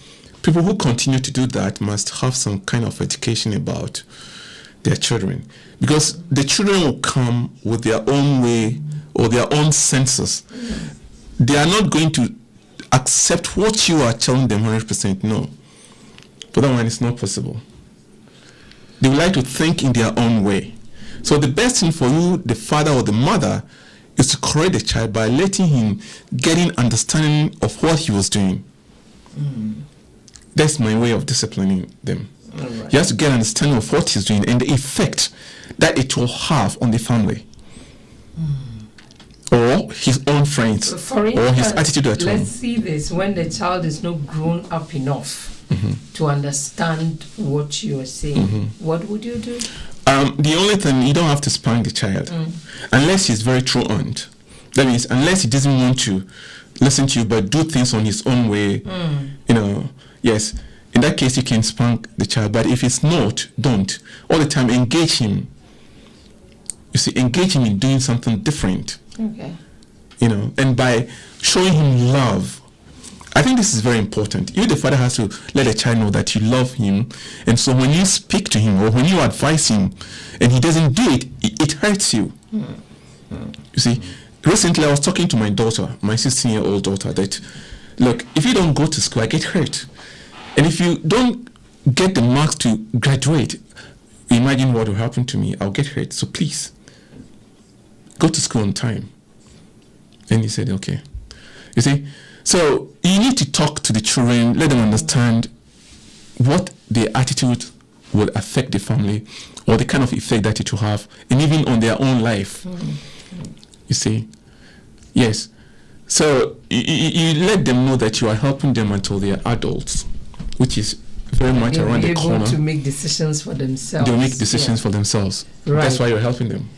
Speaker 1: people who continue to do that must have some kind of education about their children, because the children will come with their own way or their own senses. They are not going to accept what you are telling them 100%. No, for that one, it's not possible. They would like to think in their own way. So the best thing for you, the father or the mother, is to correct the child by letting him get an understanding of what he was doing. That's my way of disciplining them. Right. He has to get an understanding of what he's doing and the effect that it will have on the family. Or his own friends.
Speaker 5: For instance,
Speaker 1: or his attitude at home.
Speaker 5: Let's see this when the child is not grown up enough to understand what you are saying. What would you do?
Speaker 1: The only thing, you don't have to spank the child unless he's very truant. That means unless he doesn't want to listen to you but do things on his own way, yes, in that case you can spank the child. But if it's not, don't. All the time engage him. You see, engage him in doing something different.
Speaker 5: Okay.
Speaker 1: And by showing him love. I think this is very important. You, the father, has to let the child know that you love him. And so when you speak to him or when you advise him and he doesn't do it, it hurts you. You see, recently I was talking to my daughter, my 16-year-old daughter, that, look, if you don't go to school, I get hurt. And if you don't get the marks to graduate, imagine what will happen to me. I'll get hurt. So please, go to school on time. And he said, okay. You see, so you need to talk to the children, let them understand what their attitude will affect the family or the kind of effect that it will have, and even on their own life. You see? Yes. So you let them know that you are helping them until they are adults, which is very much around the corner.
Speaker 5: They'll be able to make decisions for themselves.
Speaker 1: They'll make decisions for themselves.
Speaker 5: Right.
Speaker 1: That's why you're helping them.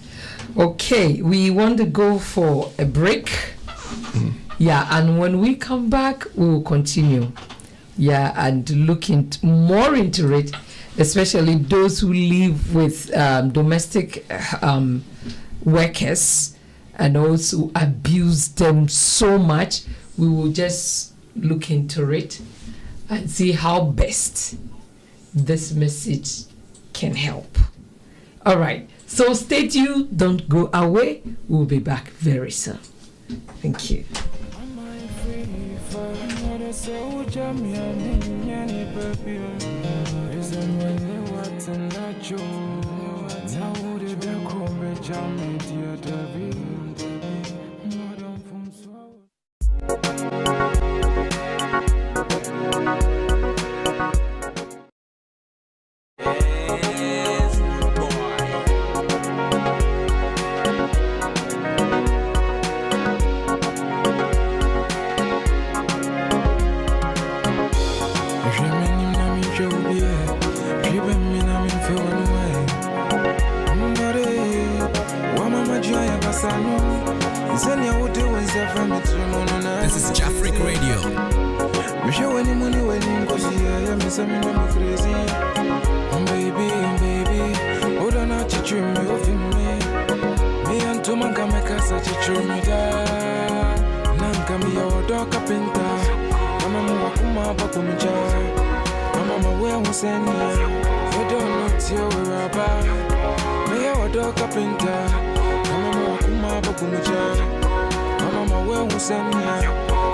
Speaker 5: Okay, we want to go for a break. Yeah, and when we come back, we will continue. Yeah, and look more into it, especially those who live with domestic workers and also abuse them so much. We will just look into it and see how best this message can help. All right, so stay tuned, don't go away. We'll be back very soon. Thank you.
Speaker 2: This is Jafric Radio.
Speaker 6: Baby, hold on, I'll teach you me of me and to man can make us such a true me da. Nan can be your dog carpenter. Mama Wakuma Bakumja. Mama, where was any? You don't know your rabbi. Me your dog carpenter. Mama Wakuma Bakumja. Mama, where was any?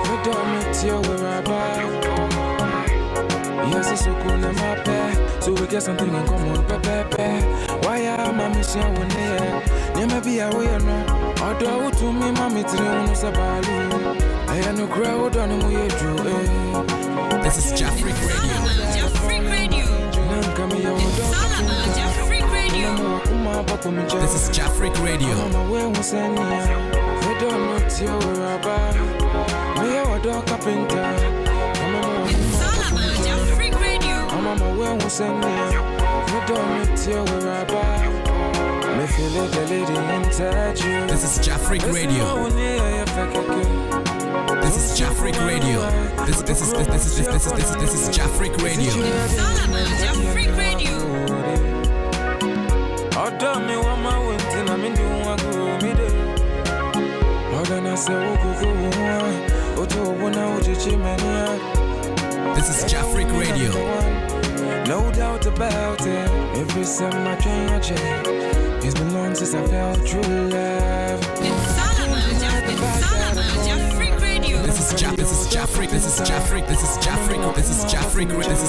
Speaker 6: You don't know your rabbi. Yes, it's so cool in my bed. So we get something in common, pepe. Why am I missing one day? Never be away, no. Although to me, mammy, three was a balloon. I am no crowd on the way to.
Speaker 2: This is Jafric Radio.
Speaker 7: Jafric Radio. It's all about Jafric.
Speaker 2: This is Jafric Radio.
Speaker 6: Mama, where was any? We don't know till we're about. Me, our dog carpenter.
Speaker 7: It's all about Jafric Radio.
Speaker 6: Mama, where was any? We don't know till we're about. Me feel like the lady inside you.
Speaker 2: This is Jafric Radio. This is Jafric Radio. This is Jafric Radio.
Speaker 7: It's all about Jafric Radio.
Speaker 6: Order me one my waiting, I'm in the one go me there. Order na say go Oto wona ujichi mania.
Speaker 2: This is Jafric Radio.
Speaker 6: No doubt about it. Every summer I change. It's been long since I felt true love.
Speaker 7: It's all about Jafric Radio.
Speaker 2: This is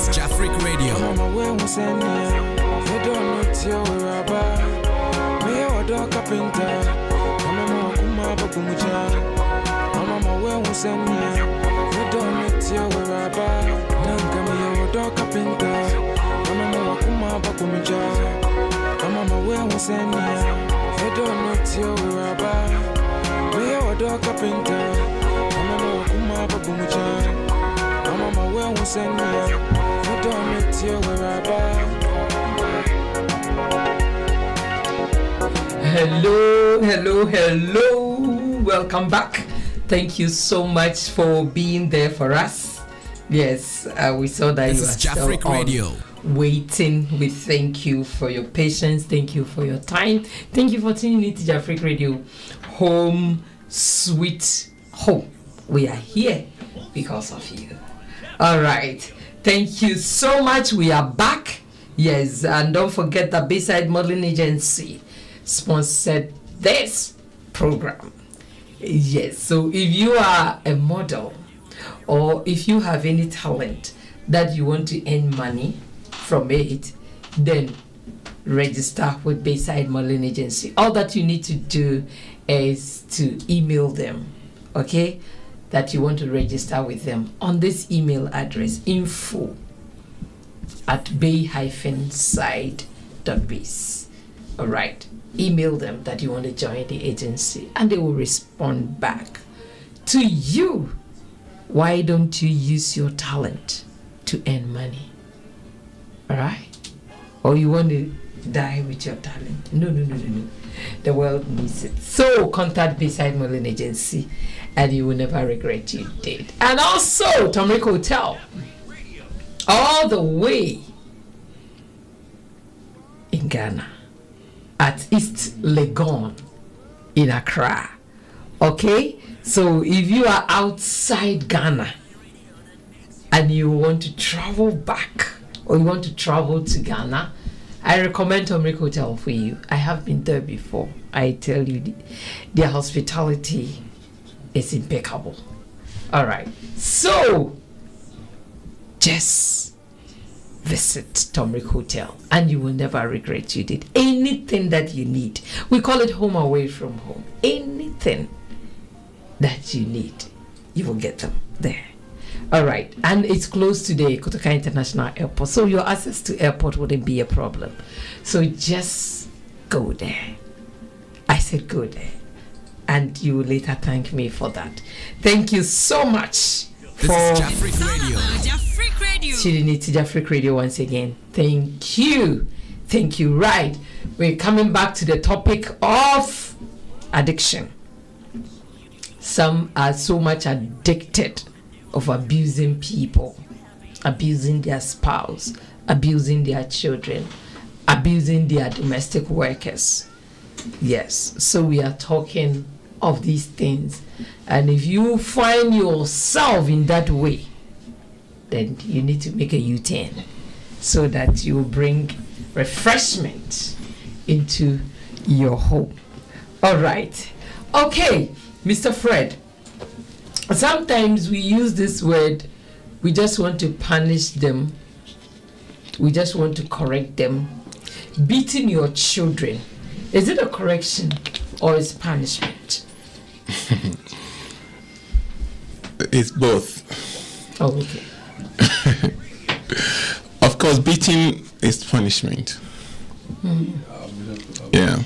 Speaker 2: Jafric Radio.
Speaker 6: Mama, where was any? We don't know till we're about. Me, our dog carpenter. Mama, kuma bakumuja. Mama, where was any? We don't know till we're about. Nanka me, our dog carpenter. Mama, kuma bakumuja. Mama, where was any? We don't know till we're about. Me, our dog carpenter. Mama, kuma bakumuja. Mama, where was any? We don't know till we're about.
Speaker 5: Hello. Welcome back. Thank you so much for being there for us. Yes, we saw that
Speaker 2: This
Speaker 5: you
Speaker 2: is
Speaker 5: are still
Speaker 2: Jafric
Speaker 5: on
Speaker 2: Radio.
Speaker 5: waiting. We thank you for your patience. Thank you for your time. Thank you for tuning in to Jafric Radio. Home, sweet home. We are here because of you. All right. Thank you so much. We are back. Yes, and don't forget that Bayside Modeling Agency sponsored this program. Yes, so if you are a model or if you have any talent that you want to earn money from it, then register with Bayside Modeling Agency. All that you need to do is to email them, okay, that you want to register with them on this email address, info@bay-side.biz. All right, email them that you want to join the agency and they will respond back to you. Why don't you use your talent to earn money? All right, or you want to die with your talent? No. The world needs it. So contact Bayside Modeling Agency and you will never regret you did. And also Tomric Hotel, all the way in Ghana at East Legon in Accra. Okay, so if you are outside Ghana and you want to travel back or you want to travel to Ghana, I recommend Tomric Hotel for you. I have been there before. I tell you, their hospitality is impeccable. All right, so just visit Tomric Hotel and you will never regret you did. Anything that you need, we call it home away from home. Anything that you need, you will get them there. All right, and it's close to the Kotoka International Airport, so your access to airport wouldn't be a problem. So just go there. I said go there, and you will later thank me for that. Thank you so much
Speaker 2: This
Speaker 5: for
Speaker 2: is Jafric Radio.
Speaker 7: Jafric Radio.
Speaker 5: tuning in to Jafric Radio once again. Thank you. Right, we're coming back to the topic of addiction. Some are so much addicted of abusing people, abusing their spouse, abusing their children, abusing their domestic workers. Yes, so we are talking of these things. And if you find yourself in that way, then you need to make a U-turn so that you bring refreshment into your home. All right. Okay, Mr. Fred. Sometimes we use this word, we just want to punish them. We just want to correct them. Beating your children, is it a correction or is punishment?
Speaker 1: It's both.
Speaker 5: Oh, okay.
Speaker 1: Of course, beating is punishment. Yeah.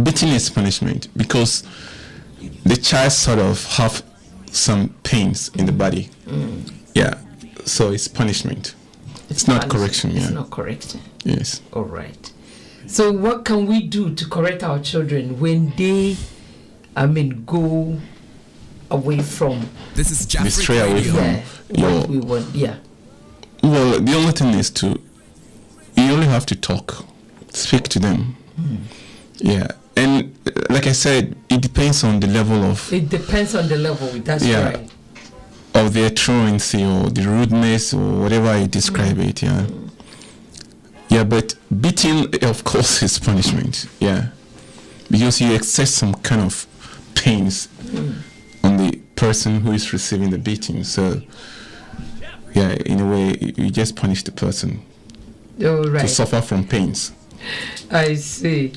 Speaker 1: Beating is punishment because the child sort of have some pains in the body. Yeah. So it's punishment. It's not correction.
Speaker 5: It's
Speaker 1: Yeah.
Speaker 5: not correction.
Speaker 1: Yes.
Speaker 5: All right. So what can we do to correct our children when they, go away from
Speaker 2: This is
Speaker 1: They
Speaker 2: Jafric
Speaker 1: stray away
Speaker 2: Radio.
Speaker 1: from
Speaker 5: what we want? Yeah.
Speaker 1: Well, the only thing is you only have to talk, speak to them. Yeah. And like I said, it depends on the level of
Speaker 5: It depends on the level. That's
Speaker 1: Yeah.
Speaker 5: right.
Speaker 1: of their truancy or the rudeness or whatever you describe it. Yeah. Yeah, but beating, of course, is punishment. Yeah. Because you excess some kind of pains on the person who is receiving the beating. So, yeah, in a way, you just punish the person
Speaker 5: All
Speaker 1: to
Speaker 5: right.
Speaker 1: suffer from pains.
Speaker 5: I see.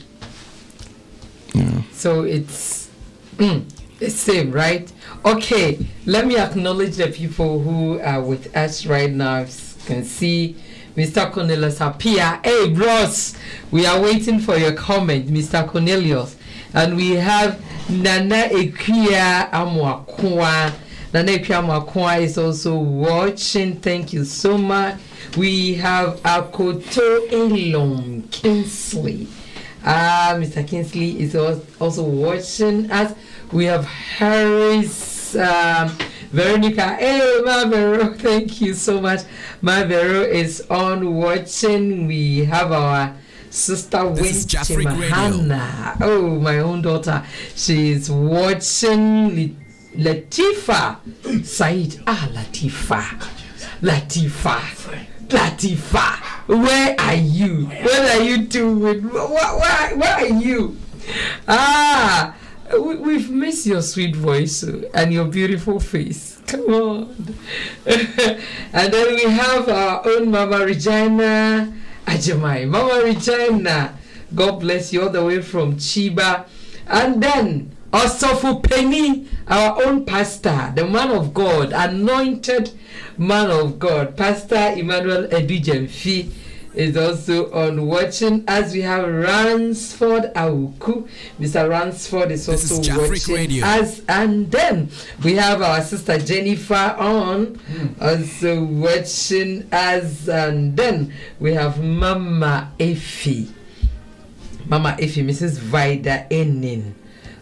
Speaker 1: Yeah.
Speaker 5: So it's the same, right? Okay, let me acknowledge the people who are with us right now. As you can see Mr. Cornelius Apia. Hey, bros, we are waiting for your comment, Mr. Cornelius. And we have Nana Ekia Amwakwa. Nana Ekia Amwakwa is also watching. Thank you so much. We have Akoto Elom Kinsley. Mr. Kinsley is also watching us. We have Harris, Veronica. Hey, Mavero, thank you so much. Mavero is on watching. We have our sister
Speaker 2: This is Jafric Radio.
Speaker 5: Hannah. Oh, my own daughter. She's watching. Latifa Said. Latifa, where are you? What are you doing? Where are you? We've missed your sweet voice and your beautiful face. Come on. And then we have our own Mama Regina Ajamai. Mama Regina, God bless you all the way from Chiba. And then Osofu Penny, our own pastor, the man of God, anointed man of God, Pastor Emmanuel Edujemfi is also on watching, as we have Ransford Awuku. Mr. Ransford is
Speaker 2: This
Speaker 5: also
Speaker 2: is Jafric
Speaker 5: watching
Speaker 2: Radio.
Speaker 5: us, and then we have our sister Jennifer on also watching us, and then we have Mama Effie, Mrs. Vida Enin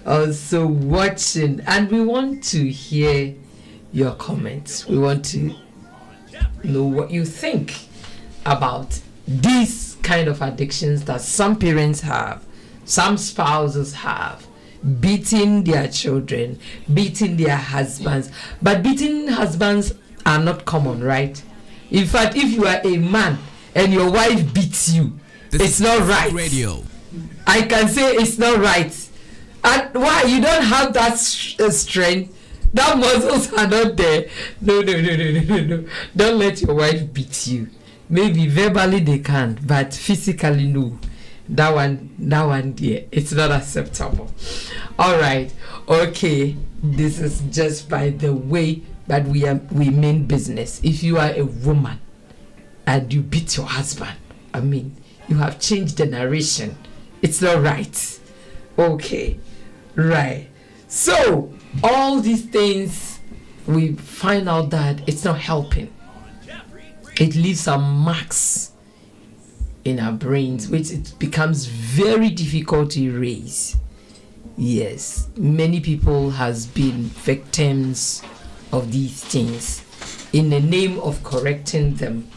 Speaker 5: also watching, and we want to hear your comments. We want to know what you think about these kind of addictions that some parents have, some spouses have, beating their children, beating their husbands. But beating husbands are not common, right? In fact, if you are a man and your wife beats you, it's not right.
Speaker 2: Radio.
Speaker 5: I can say it's not right. And why? You don't have that strength. That muscles are not there. No. Don't let your wife beat you. Maybe verbally they can, but physically no. That one, yeah, it's not acceptable. All right, okay. This is just by the way, but we mean business. If you are a woman and you beat your husband, you have changed the narration. It's not right. Okay, right. So all these things, we find out that it's not helping. It leaves some marks in our brains, which it becomes very difficult to erase. Yes, many people has been victims of these things in the name of correcting them,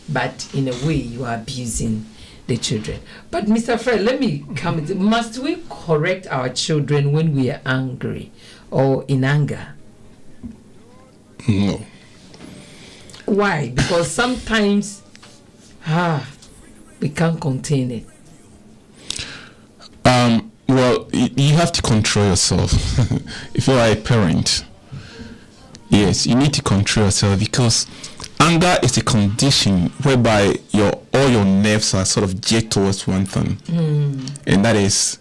Speaker 5: but in a way you are abusing the children. But Mr. Fred, let me come. Must we correct our children when we are angry or in anger?
Speaker 1: No.
Speaker 5: Why? Because sometimes we can't contain it.
Speaker 1: Well, you have to control yourself. If you are a parent, yes, you need to control yourself, because anger is a condition whereby all your nerves are sort of geared towards one thing, and that is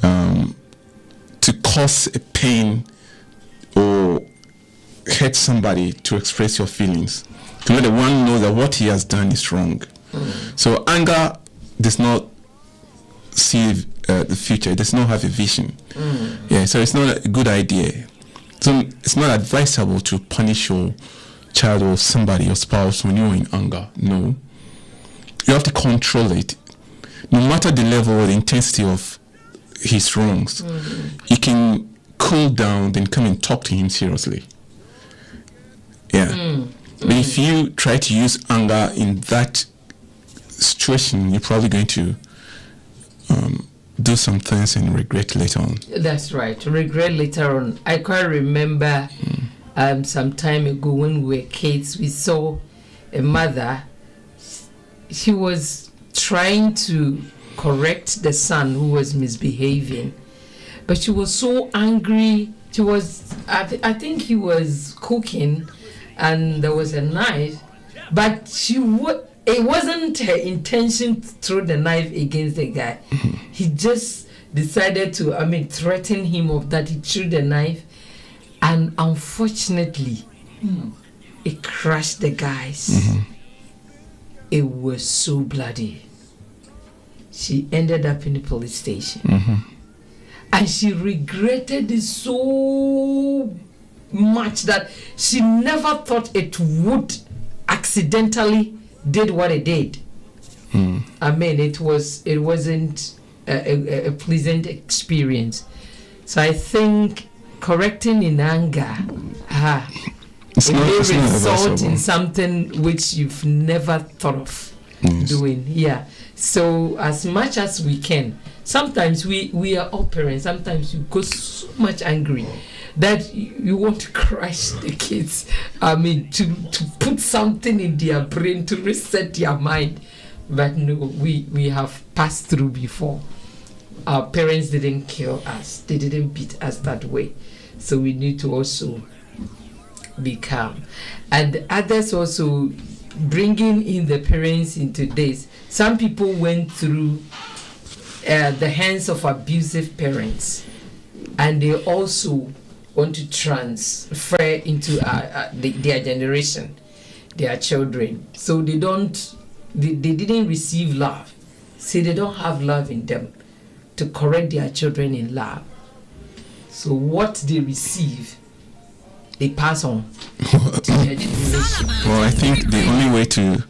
Speaker 1: to cause a pain or hurt somebody, to express your feelings, to let the one know that what he has done is wrong. So anger does not see the future. It does not have a vision. Yeah, so it's not a good idea. So it's not advisable to punish your child or somebody, your spouse, when you're in anger. No. You have to control it. No matter the level or the intensity of his wrongs, you can cool down, then come and talk to him seriously. Yeah. But if you try to use anger in that situation, you're probably going to do some things and regret later on.
Speaker 5: That's right. Regret later on. I quite remember some time ago when we were kids, we saw a mother. She was trying to correct the son who was misbehaving, but she was so angry. She was, I think he was cooking, and there was a knife, but it wasn't her intention to throw the knife against the guy. He just decided to, threaten him of that. He threw the knife, and unfortunately, it crushed the guys. It was so bloody. She ended up in the police station. And she regretted it so much that she never thought it would accidentally did what it did. It wasn't a pleasant experience. So I think correcting in anger it may result in something which you've never thought of doing. Yeah. So as much as we can, sometimes we are all parents, sometimes you go so much angry that you want to crush the kids. To put something in their brain to reset their mind. But no, we have passed through before. Our parents didn't kill us. They didn't beat us that way. So we need to also be calm. And others also bringing in the parents into this. Some people went through the hands of abusive parents, and they also want to transfer into their generation, their children. So they didn't receive love. See, they don't have love in them to correct their children in love. So what they receive, they pass on to their generation.
Speaker 1: Well, I think the only way to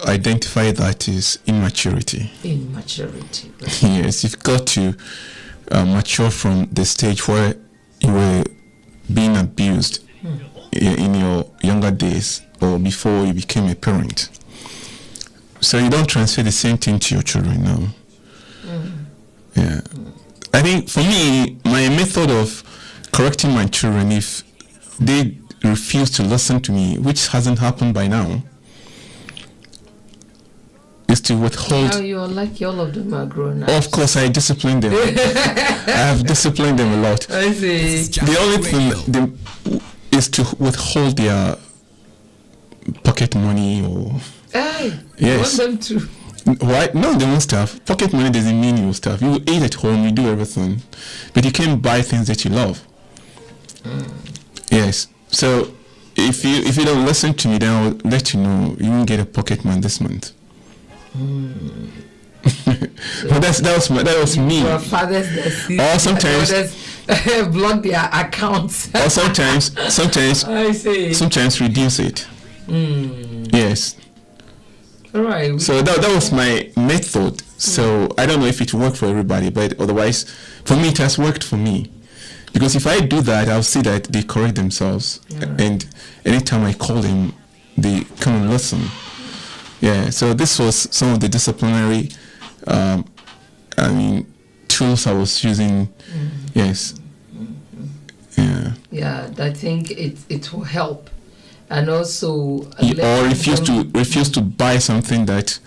Speaker 1: identify that is immaturity.
Speaker 5: Immaturity. Right.
Speaker 1: Yes, you've got to mature from the stage where you were being abused in your younger days or before you became a parent. So you don't transfer the same thing to your children now. Yeah. I think for me, my method of correcting my children, if they refuse to listen to me, which hasn't happened by now, is to withhold.
Speaker 5: Now you're lucky all of them are grown up.
Speaker 1: Of course, I discipline them. I have disciplined them a lot.
Speaker 5: I see.
Speaker 1: The only thing is to withhold their pocket money or.
Speaker 5: Hey,
Speaker 1: Yes.
Speaker 5: you want them to.
Speaker 1: Why? No, they won't starve. Pocket money doesn't mean you will starve. You will eat at home, you do everything, but you can't buy things that you love. Yes. So if you don't listen to me, then I'll let you know you won't get a pocket money this month. But that was me.
Speaker 5: Your fathers
Speaker 1: Or sometimes
Speaker 5: block their accounts.
Speaker 1: or sometimes
Speaker 5: I see.
Speaker 1: sometimes reduce it. Yes.
Speaker 5: All right.
Speaker 1: So that was my method. So I don't know if it worked for everybody, but otherwise, for me, it has worked for me. Because if I do that, I'll see that they correct themselves. And anytime I call them, they come and listen. Yeah, so this was some of the disciplinary, tools I was using. Yes. Yeah.
Speaker 5: Yeah, I think it will help. And also
Speaker 1: Or refuse to buy something that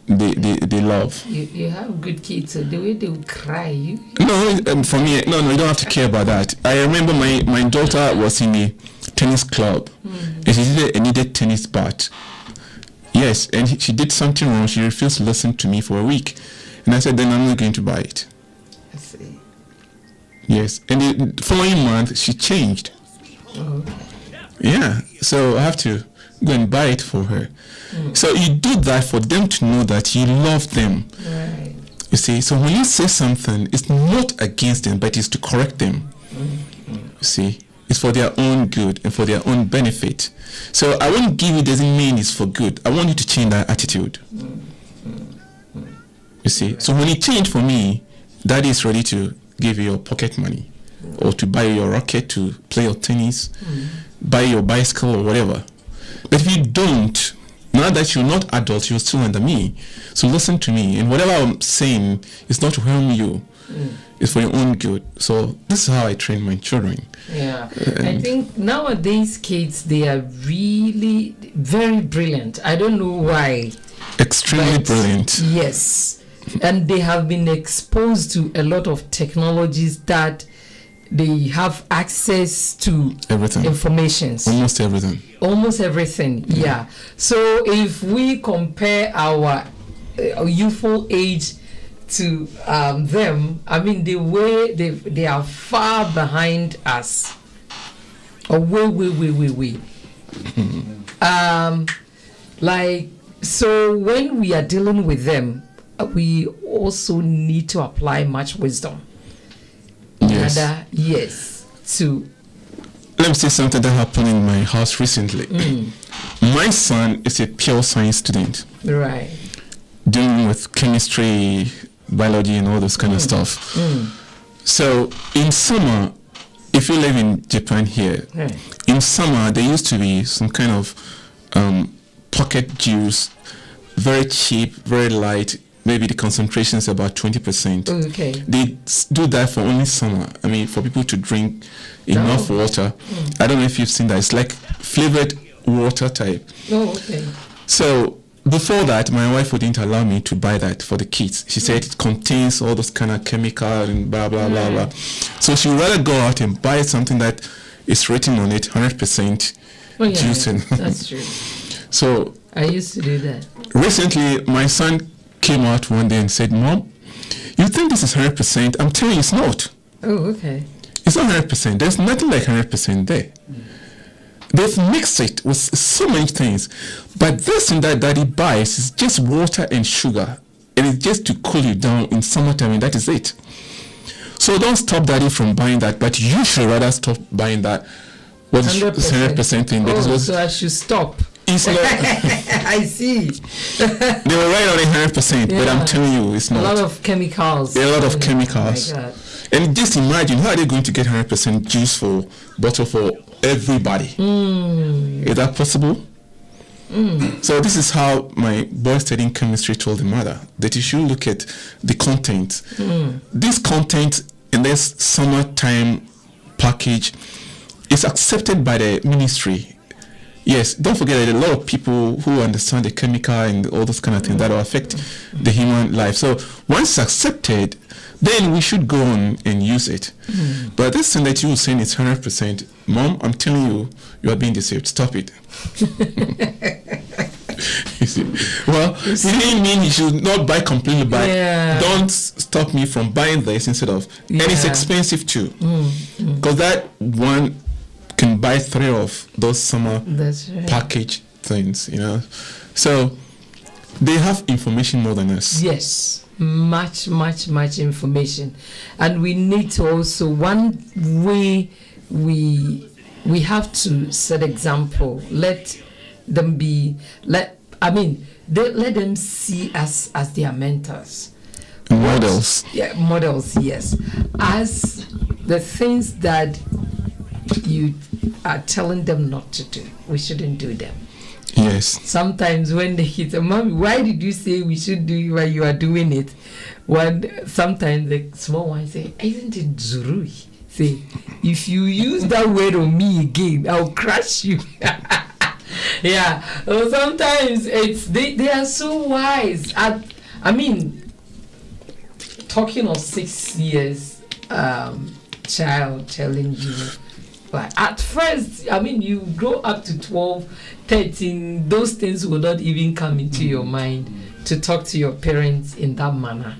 Speaker 1: they love.
Speaker 5: You have good kids, so the way they will cry.
Speaker 1: No, for me, no, you don't have to care about that. I remember my daughter was in a tennis club, and she needed tennis bat. Yes, and she did something wrong. She refused to listen to me for a week, and I said, then I'm not going to buy it.
Speaker 5: I see.
Speaker 1: Yes, and the following month she changed.
Speaker 5: Oh.
Speaker 1: Yeah, so I have to Go and buy it for her. So you do that for them to know that you love them.
Speaker 5: Right.
Speaker 1: You see, so when you say something, it's not against them, but it's to correct them. You see, it's for their own good and for their own benefit. So I won't give you doesn't mean it's for good. I want you to change that attitude. You see, so when you change for me, Daddy is ready to give you your pocket money, or to buy your racket to play your tennis, buy your bicycle or whatever. But if you don't, now that you're not adult, you're still under me. So listen to me, and whatever I'm saying is not to harm you. It's for your own good. So this is how I train my children.
Speaker 5: Yeah, I think nowadays kids, they are really very brilliant. I don't know why.
Speaker 1: Extremely
Speaker 5: but
Speaker 1: brilliant.
Speaker 5: Yes, and they have been exposed to a lot of technologies that they have access to
Speaker 1: Everything.
Speaker 5: information.
Speaker 1: Almost everything.
Speaker 5: Almost everything, yeah. So if we compare our youthful age to them, I mean, the way they are far behind us. Or way. Like, so when we are dealing with them, we also need to apply much wisdom.
Speaker 1: Yes.
Speaker 5: Yes. To
Speaker 1: Let me say something that happened in my house recently. My son is a pure science student,
Speaker 5: right.
Speaker 1: dealing with chemistry, biology, and all those kind of stuff. So in summer, if you live in Japan here,
Speaker 5: Right.
Speaker 1: in summer there used to be some kind of pocket juice, very cheap, very light. Maybe the concentration is about 20%.
Speaker 5: Okay.
Speaker 1: They do that for only summer. I mean, for people to drink enough water. I don't know if you've seen that. It's like flavored water type.
Speaker 5: Oh, okay.
Speaker 1: So before that, my wife wouldn't allow me to buy that for the kids. She said it contains all those kind of chemical and blah, blah, blah, blah. So she would rather go out and buy something that is written on it 100%
Speaker 5: Oh, yeah,
Speaker 1: juice. And
Speaker 5: that's true.
Speaker 1: so
Speaker 5: I used to do that.
Speaker 1: recently, my son came out one day and said, Mom, you think this is 100%? I'm telling you it's not.
Speaker 5: Oh, okay.
Speaker 1: It's not 100%. There's nothing like 100% there. They've mixed it with so many things. But this thing that Daddy buys is just water and sugar. And it's just to cool you down in summertime, and that is it. So don't stop Daddy from buying that, but you should rather stop buying that. What is 100% thing? That is
Speaker 5: Oh,
Speaker 1: what
Speaker 5: so I should stop.
Speaker 1: it's like,
Speaker 5: I see.
Speaker 1: they were right on it 100%, but I'm
Speaker 5: Yeah.
Speaker 1: telling you, it's
Speaker 5: A
Speaker 1: not.
Speaker 5: lot of chemicals.
Speaker 1: There are a lot of
Speaker 5: Oh
Speaker 1: chemicals.
Speaker 5: my God.
Speaker 1: And just imagine, how are they going to get 100% juice for bottle for everybody? Is that possible? So this is how my boy studying chemistry told the mother that you should look at the content. This content in this summertime package is accepted by the ministry. Yes, don't forget that a lot of people who understand the chemical and all those kind of things that will affect the human life. So once it's accepted, then we should go on and use it. But this thing that you were saying is 100%, Mom, I'm telling you, you are being deceived. Stop it. You see? Well, it didn't mean you should not buy completely, but
Speaker 5: Yeah.
Speaker 1: don't stop me from buying this instead of, and it's
Speaker 5: Yeah.
Speaker 1: expensive too. Because that one can buy 3 of those summer
Speaker 5: That's right.
Speaker 1: package things, you know. So they have information more than us.
Speaker 5: Yes, much information, and we need to also, one way we have to set example. Let them let them see us as their mentors.
Speaker 1: Models.
Speaker 5: Yeah, models, yes. As the things that you are telling them not to do, we shouldn't do them.
Speaker 1: Yes.
Speaker 5: Sometimes when the kids say, Mommy, why did you say we should do it while you are doing it? Sometimes the small one say, isn't it zurui? Say, if you use that word on me again, I'll crush you. Yeah. Or sometimes they are so wise. I mean, talking of 6 years child telling you, like, at first, I mean, you grow up to 12, 13, those things will not even come into your mind to talk to your parents in that manner.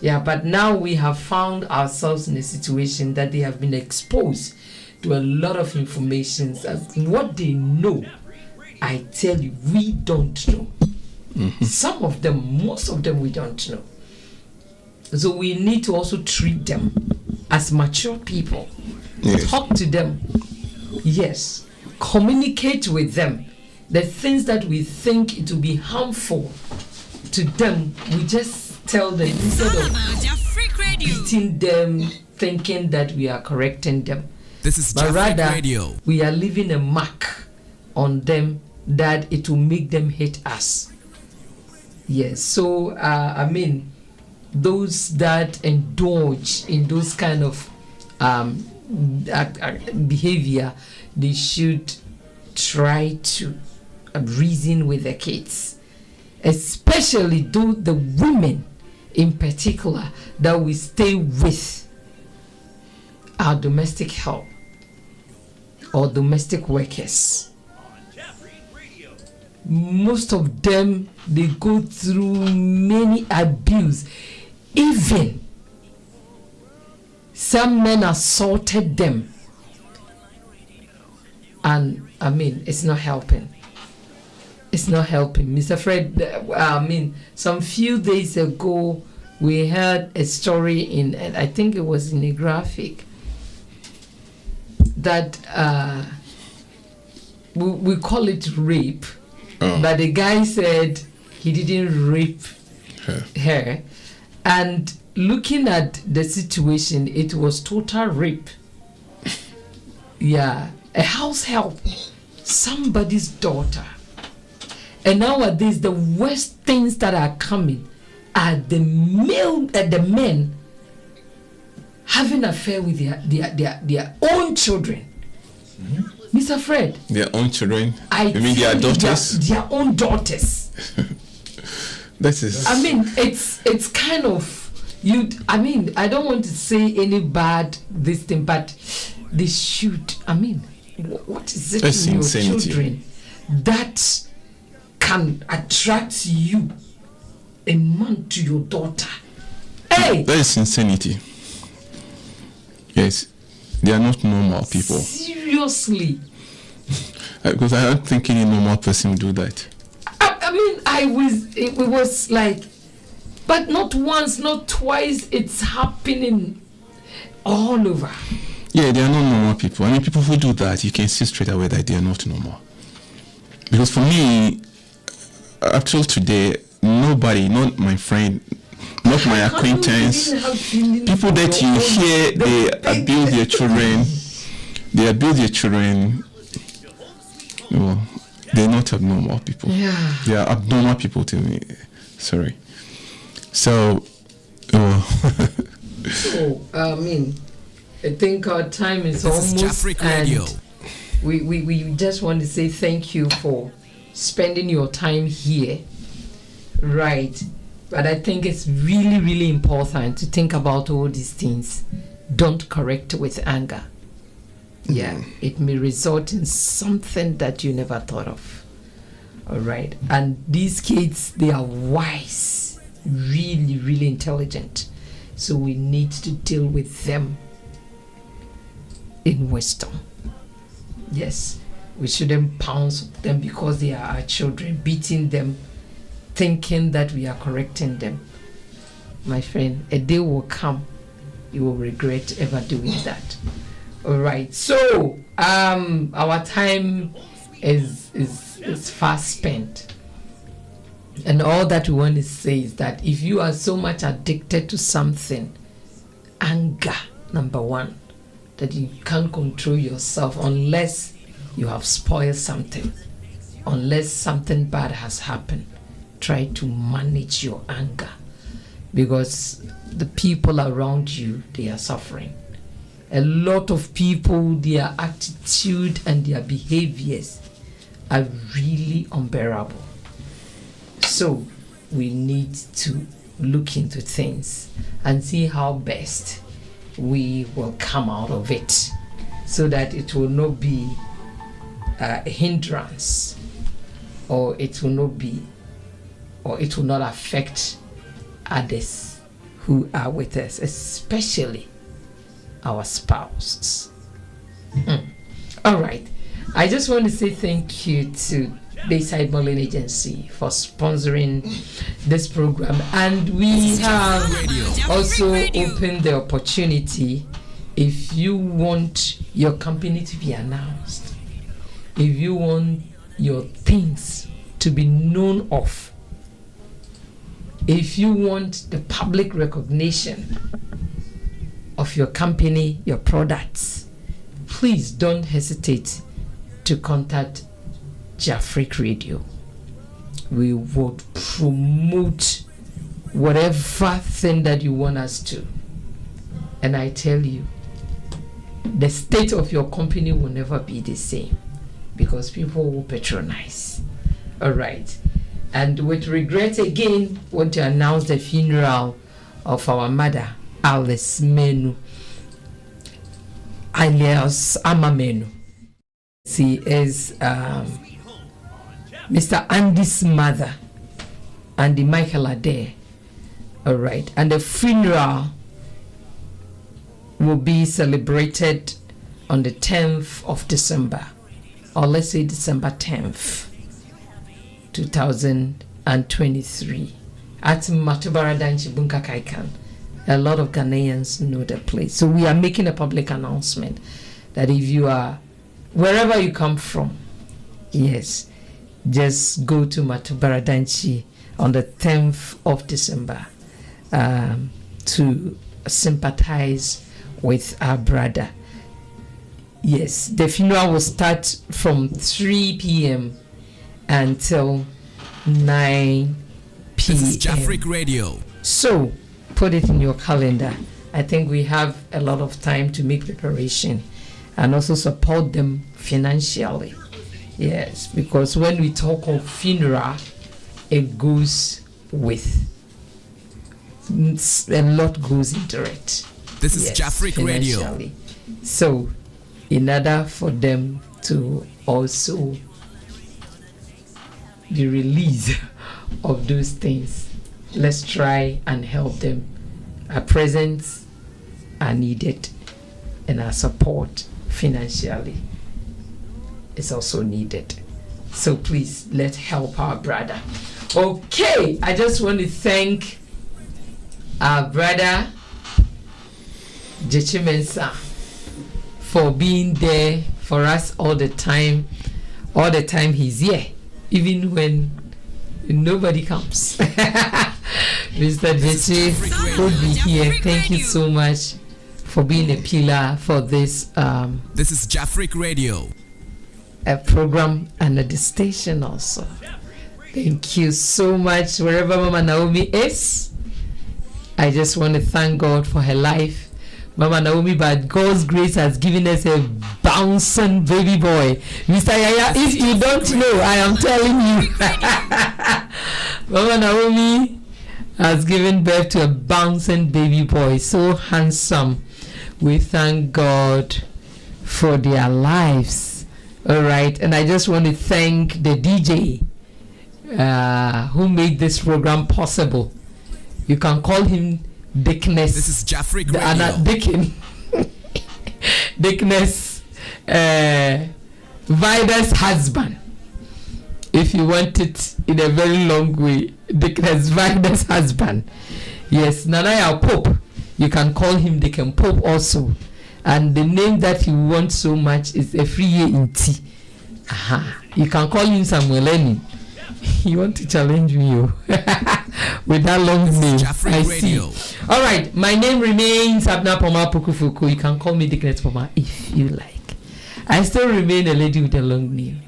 Speaker 5: Yeah, but now we have found ourselves in a situation that they have been exposed to a lot of information. What they know I tell you, we don't know. Some of them, most of them, we don't know. So we need to also treat them as mature people.
Speaker 1: Yes.
Speaker 5: Talk to them. Yes. Communicate with them. The things that we think it will be harmful to them, we just tell them
Speaker 7: It's
Speaker 5: instead
Speaker 7: all
Speaker 5: of
Speaker 7: about Afric Radio.
Speaker 5: beating them, thinking that we are correcting them.
Speaker 2: This is
Speaker 5: But
Speaker 2: Jafric
Speaker 5: rather,
Speaker 2: Radio.
Speaker 5: we are leaving a mark on them that it will make them hate us. Yes, so I mean, those that indulge in those kind of behavior, they should try to reason with the kids, especially the women in particular that we stay with our domestic help or domestic workers. Most of them, they go through many abuse. Even some men assaulted them, and I mean, it's not helping. It's not helping. Mr. Fred, I mean, some few days ago, we heard a story in, I think it was in a graphic, that we call it rape. But the guy said he didn't rape her. And looking at the situation, it was total rape. Yeah, a house help, somebody's daughter. And nowadays, the worst things that are coming are the men having affair with their own children. Mr. Fred.
Speaker 1: Their own children? You mean their daughters?
Speaker 5: Their own daughters.
Speaker 1: That is.
Speaker 5: I mean, it's kind of I mean, I don't want to say any bad this thing, but they should. I mean, what is it
Speaker 1: That's
Speaker 5: in your
Speaker 1: insanity.
Speaker 5: children that can attract you, a man, to your daughter? Hey,
Speaker 1: That is insanity. Yes, they are not normal people.
Speaker 5: seriously.
Speaker 1: Because I don't think any normal person would do that.
Speaker 5: I mean, it was like, but not once, not twice. It's happening all over.
Speaker 1: Yeah, they are not normal people. I mean, people who do that, you can see straight away that they are not normal. Because for me, up till today, nobody, not my friend, not my acquaintance, people that you hear they abuse their children, well, they're not abnormal people.
Speaker 5: Yeah.
Speaker 1: They are abnormal people to me. Sorry. So,
Speaker 5: So, I mean, I think our time is
Speaker 2: This is
Speaker 5: almost,
Speaker 2: Jafric Radio.
Speaker 5: and we just want to say thank you for spending your time here. Right. But I think it's really, really important to think about all these things. Don't correct with anger. Yeah, it may result in something that you never thought of. All right. And these kids, they are wise, really, really intelligent. So we need to deal with them in wisdom. Yes, we shouldn't pounce them because they are our children, beating them, thinking that we are correcting them. My friend, a day will come, you will regret ever doing that. All right, so our time is fast spent, and all that we want to say is that if you are so much addicted to something, anger, number one, that you can't control yourself unless you have spoiled something, unless something bad has happened. Try to manage your anger, because the people around you, they are suffering. A lot of people, their attitude and their behaviors are really unbearable. So we need to look into things and see how best we will come out of it, so that it will not be a hindrance, or it will not affect others who are with us, especially our spouses. All right. I just want to say thank you to Bayside Modeling Agency, for sponsoring this program. And we have also opened the opportunity, if you want your company to be announced, if you want your things to be known of, if you want the public recognition of your company, your products, please don't hesitate to contact Jafric Radio. We would promote whatever thing that you want us to. And I tell you, the state of your company will never be the same, because people will patronize. All right. And with regret again, want to announce the funeral of our mother, Alice Menu, alias Ama Menu. She is Mr. Andy's mother, Andy Michael Ade. All right. And the funeral will be celebrated on the 10th of December, or let's say December 10th, 2023, at Matubara Danchi Bunka Kaikan. A lot of Ghanaians know the place. So we are making a public announcement that if you are, wherever you come from, yes, just go to Matubara Danchi on the 10th of December to sympathize with our brother. Yes, the funeral will start from 3 p.m. until 9 p.m.
Speaker 2: This is Jafric Radio.
Speaker 5: So, put it in your calendar. I think we have a lot of time to make preparation and also support them financially. Yes, because when we talk of funeral, it goes with a lot goes into it.
Speaker 2: This is Jafric Radio.
Speaker 5: Financially. So, in order for them to also the release of those things, let's try and help them. Our presence are needed, and our support financially is also needed. So please, let's help our brother. Okay, I just want to thank our brother Jechi Mensah for being there for us all the time. All the time he's here, even when nobody comes. Mr. Jechi will be here. Thank you so much for being a pillar for this
Speaker 2: This is Jafric Radio.
Speaker 5: a program and at the station also. Thank you so much wherever Mama Naomi is. I just want to thank God for her life. Mama Naomi, by God's grace, has given us a bouncing baby boy. Mr. Yaya, if you don't know, I am telling you. Mama Naomi has given birth to a bouncing baby boy, so handsome. We thank God for their lives. All right, and I just want to thank the DJ who made this program possible. You can call him Dickness.
Speaker 2: This is Jafric Radio.
Speaker 5: Dickin. Dickness Vida's husband. If you want it in a very long way, Dickness Vida's husband. Yes, Nanaya Pope. You can call him Dickon Pope also. And the name that he wants so much is Efriye Inti. Aha. You can call him Samuel Lenin. You want to challenge me with that long name. I see. All right, my name remains Abna Poma Pukufuku. You can call me Dickness Poma if you like. I still remain a lady with a long name.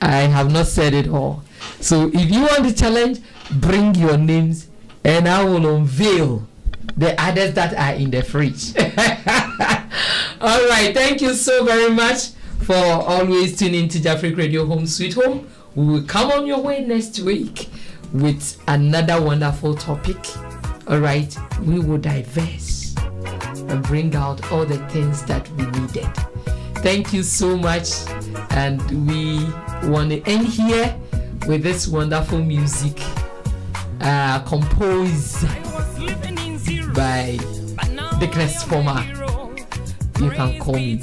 Speaker 5: I have not said it all. So if you want to challenge, bring your names and I will unveil the others that are in the fridge. All right, thank you so very much for always tuning to Jafric Radio Home Sweet Home. We will come on your way next week with another wonderful topic. All right, we will diverse and bring out all the things that we needed. Thank you so much, and we want to end here with this wonderful music composed by Dickness Poma. You can call me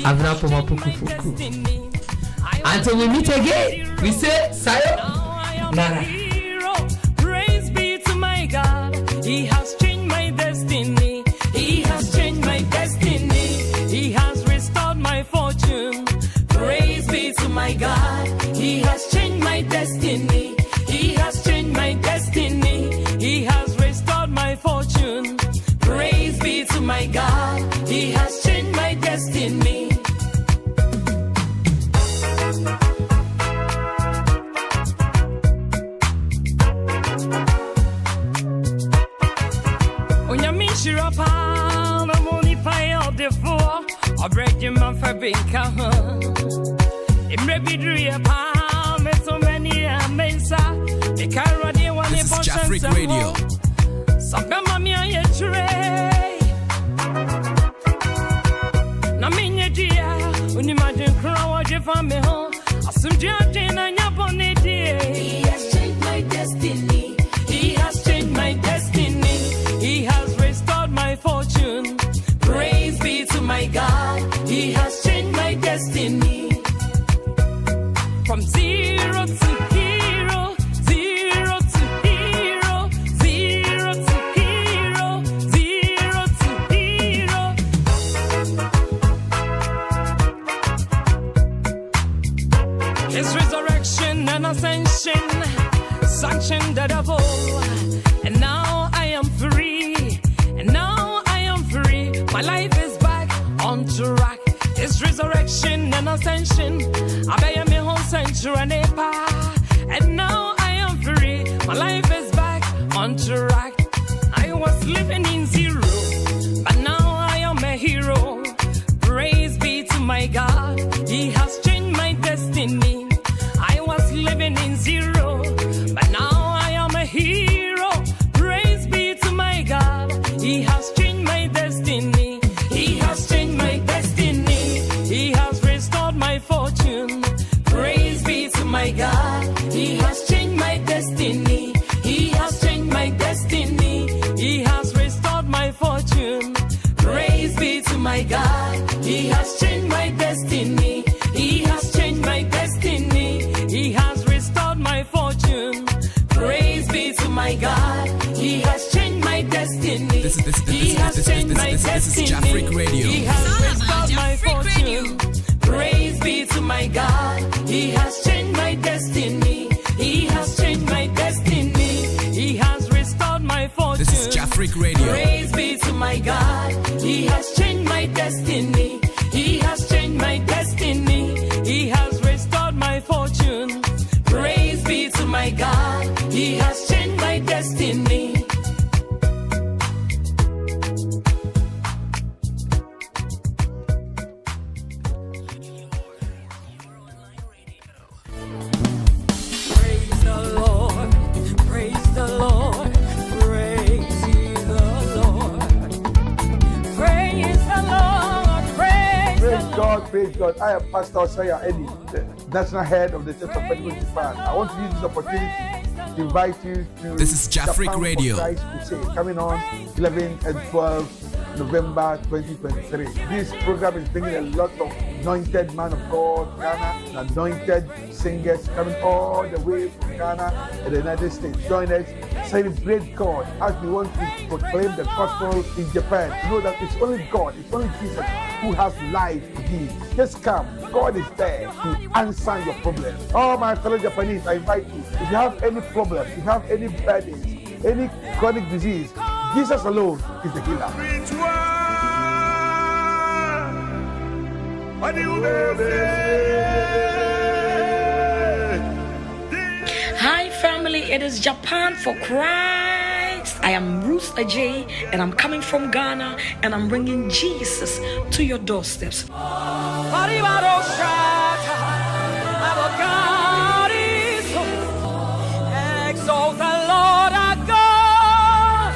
Speaker 5: Avna Poma Pukufuku. Until we meet again, we say sayonara.
Speaker 8: Praise be to my God. He has changed my destiny. He has changed my destiny. He has restored my fortune. Praise be to my God. He has changed my destiny. He has changed my destiny. He has restored my fortune. Praise be to my God. He has changed my destiny. Shirapa, no money pay out the four. I break your man for being calm. It may be dream, so many mesa. The car radio one
Speaker 2: This is Jafric Radio.
Speaker 8: Some mammy on your tray. Naminya dia, when you imagine crown your family home. Some judging on your bonnet. He has changed my destiny. He has changed my destiny. He has restored my fortune. Praise be to my God. He has changed my destiny. From zero to hero, zero to hero, zero to hero, zero to hero. His resurrection and ascension sanctioned the devil, and now I am free. And now I am free. My life is back on track. His resurrection and ascension. I bear me whole century and a pa. And now I am free. My life is back on track. I was living in zero, but now I am a hero. Praise be to my God. He has changed my destiny. I was living in zero, but now I am a hero. Praise be to my God. He has changed my destiny. He has changed my destiny. He has restored my fortune. Praise be to my God. He has changed my destiny. He has changed my destiny. He has restored my fortune. Praise be to my God. He has changed my destiny. He has changed my destiny. He has restored my fortune. Praise be to my God. He has changed my destiny. He has changed my destiny.
Speaker 2: This is Jafric Radio.
Speaker 8: He has restored my fortune. Praise be to my God. He has changed my destiny. He has changed my destiny. He has restored my fortune.
Speaker 2: This is Jafric Radio.
Speaker 8: Praise be to my God. He has changed my destiny. He has changed my destiny. He has restored my fortune. Praise be to my God. He has changed my destiny. Praise the Lord. Praise the Lord. Praise ye the Lord. Praise the Lord.
Speaker 9: Praise God, praise God. I am Pastor Osaya Eddie, the national head of the Church of Pentecost Japan. I want to use this opportunity to invite you to
Speaker 2: This is Jafric
Speaker 9: Japan
Speaker 2: Radio.
Speaker 9: for Christ Crusade, coming on 11 and 12 November 2023. This program is bringing a lot of anointed man of God, Ghana, and anointed singers coming all the way from Ghana and the United States. Join us, celebrate God as we want to proclaim the gospel in Japan. You know that it's only God, it's only Jesus who has life to give. Just come. God is there to answer your problems. All my fellow Japanese, I invite you. If you have any problems, if you have any burdens, any chronic disease, Jesus alone is the healer.
Speaker 10: Hi family, it is Japan for Christ. I am Ruth Ajay and I'm coming from Ghana and I'm bringing Jesus to your doorsteps.
Speaker 8: Exalt the Lord our God.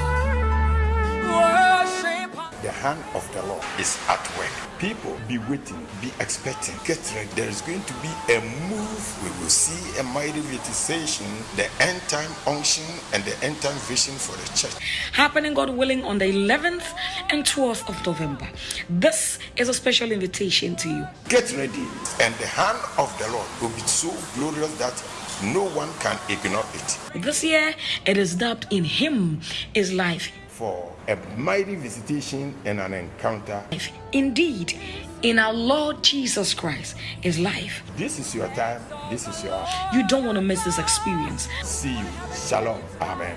Speaker 8: Worship.
Speaker 11: The hand of the Lord is at work. People, be waiting, be expecting, get ready. There is going to be a move. We will see a mighty visitation, the end time unction, and the end time vision for the church.
Speaker 10: Happening, God willing, on the 11th and 12th of November. This is a special invitation to you.
Speaker 11: Get ready, and the hand of the Lord will be so glorious that no one can ignore it.
Speaker 10: This year, it is dubbed "In Him is Life."
Speaker 11: For a mighty visitation and an encounter.
Speaker 10: Indeed, in our Lord Jesus Christ is life.
Speaker 11: This is your time. This is your hour.
Speaker 10: You don't want to miss this experience.
Speaker 11: See you. Shalom. Amen.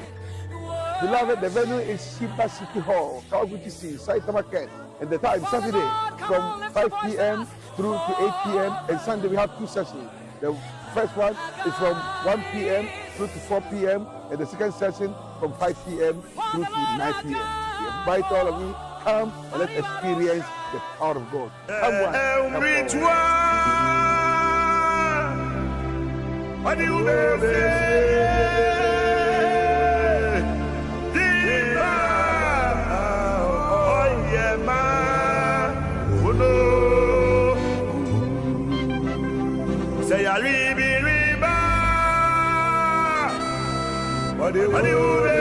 Speaker 9: Beloved, the venue is Sheba City Hall, Calvary C, Saitama Kent. And the time, Saturday, from 5 p.m. through to 8 p.m. And Sunday, we have 2 sessions. The first one is from 1 p.m. through to 4 p.m. And the second session from 5 p.m. through to 9 p.m. We invite all of you, come and let's experience the power of God. Come one.
Speaker 12: What do you say? Say I riba. What do you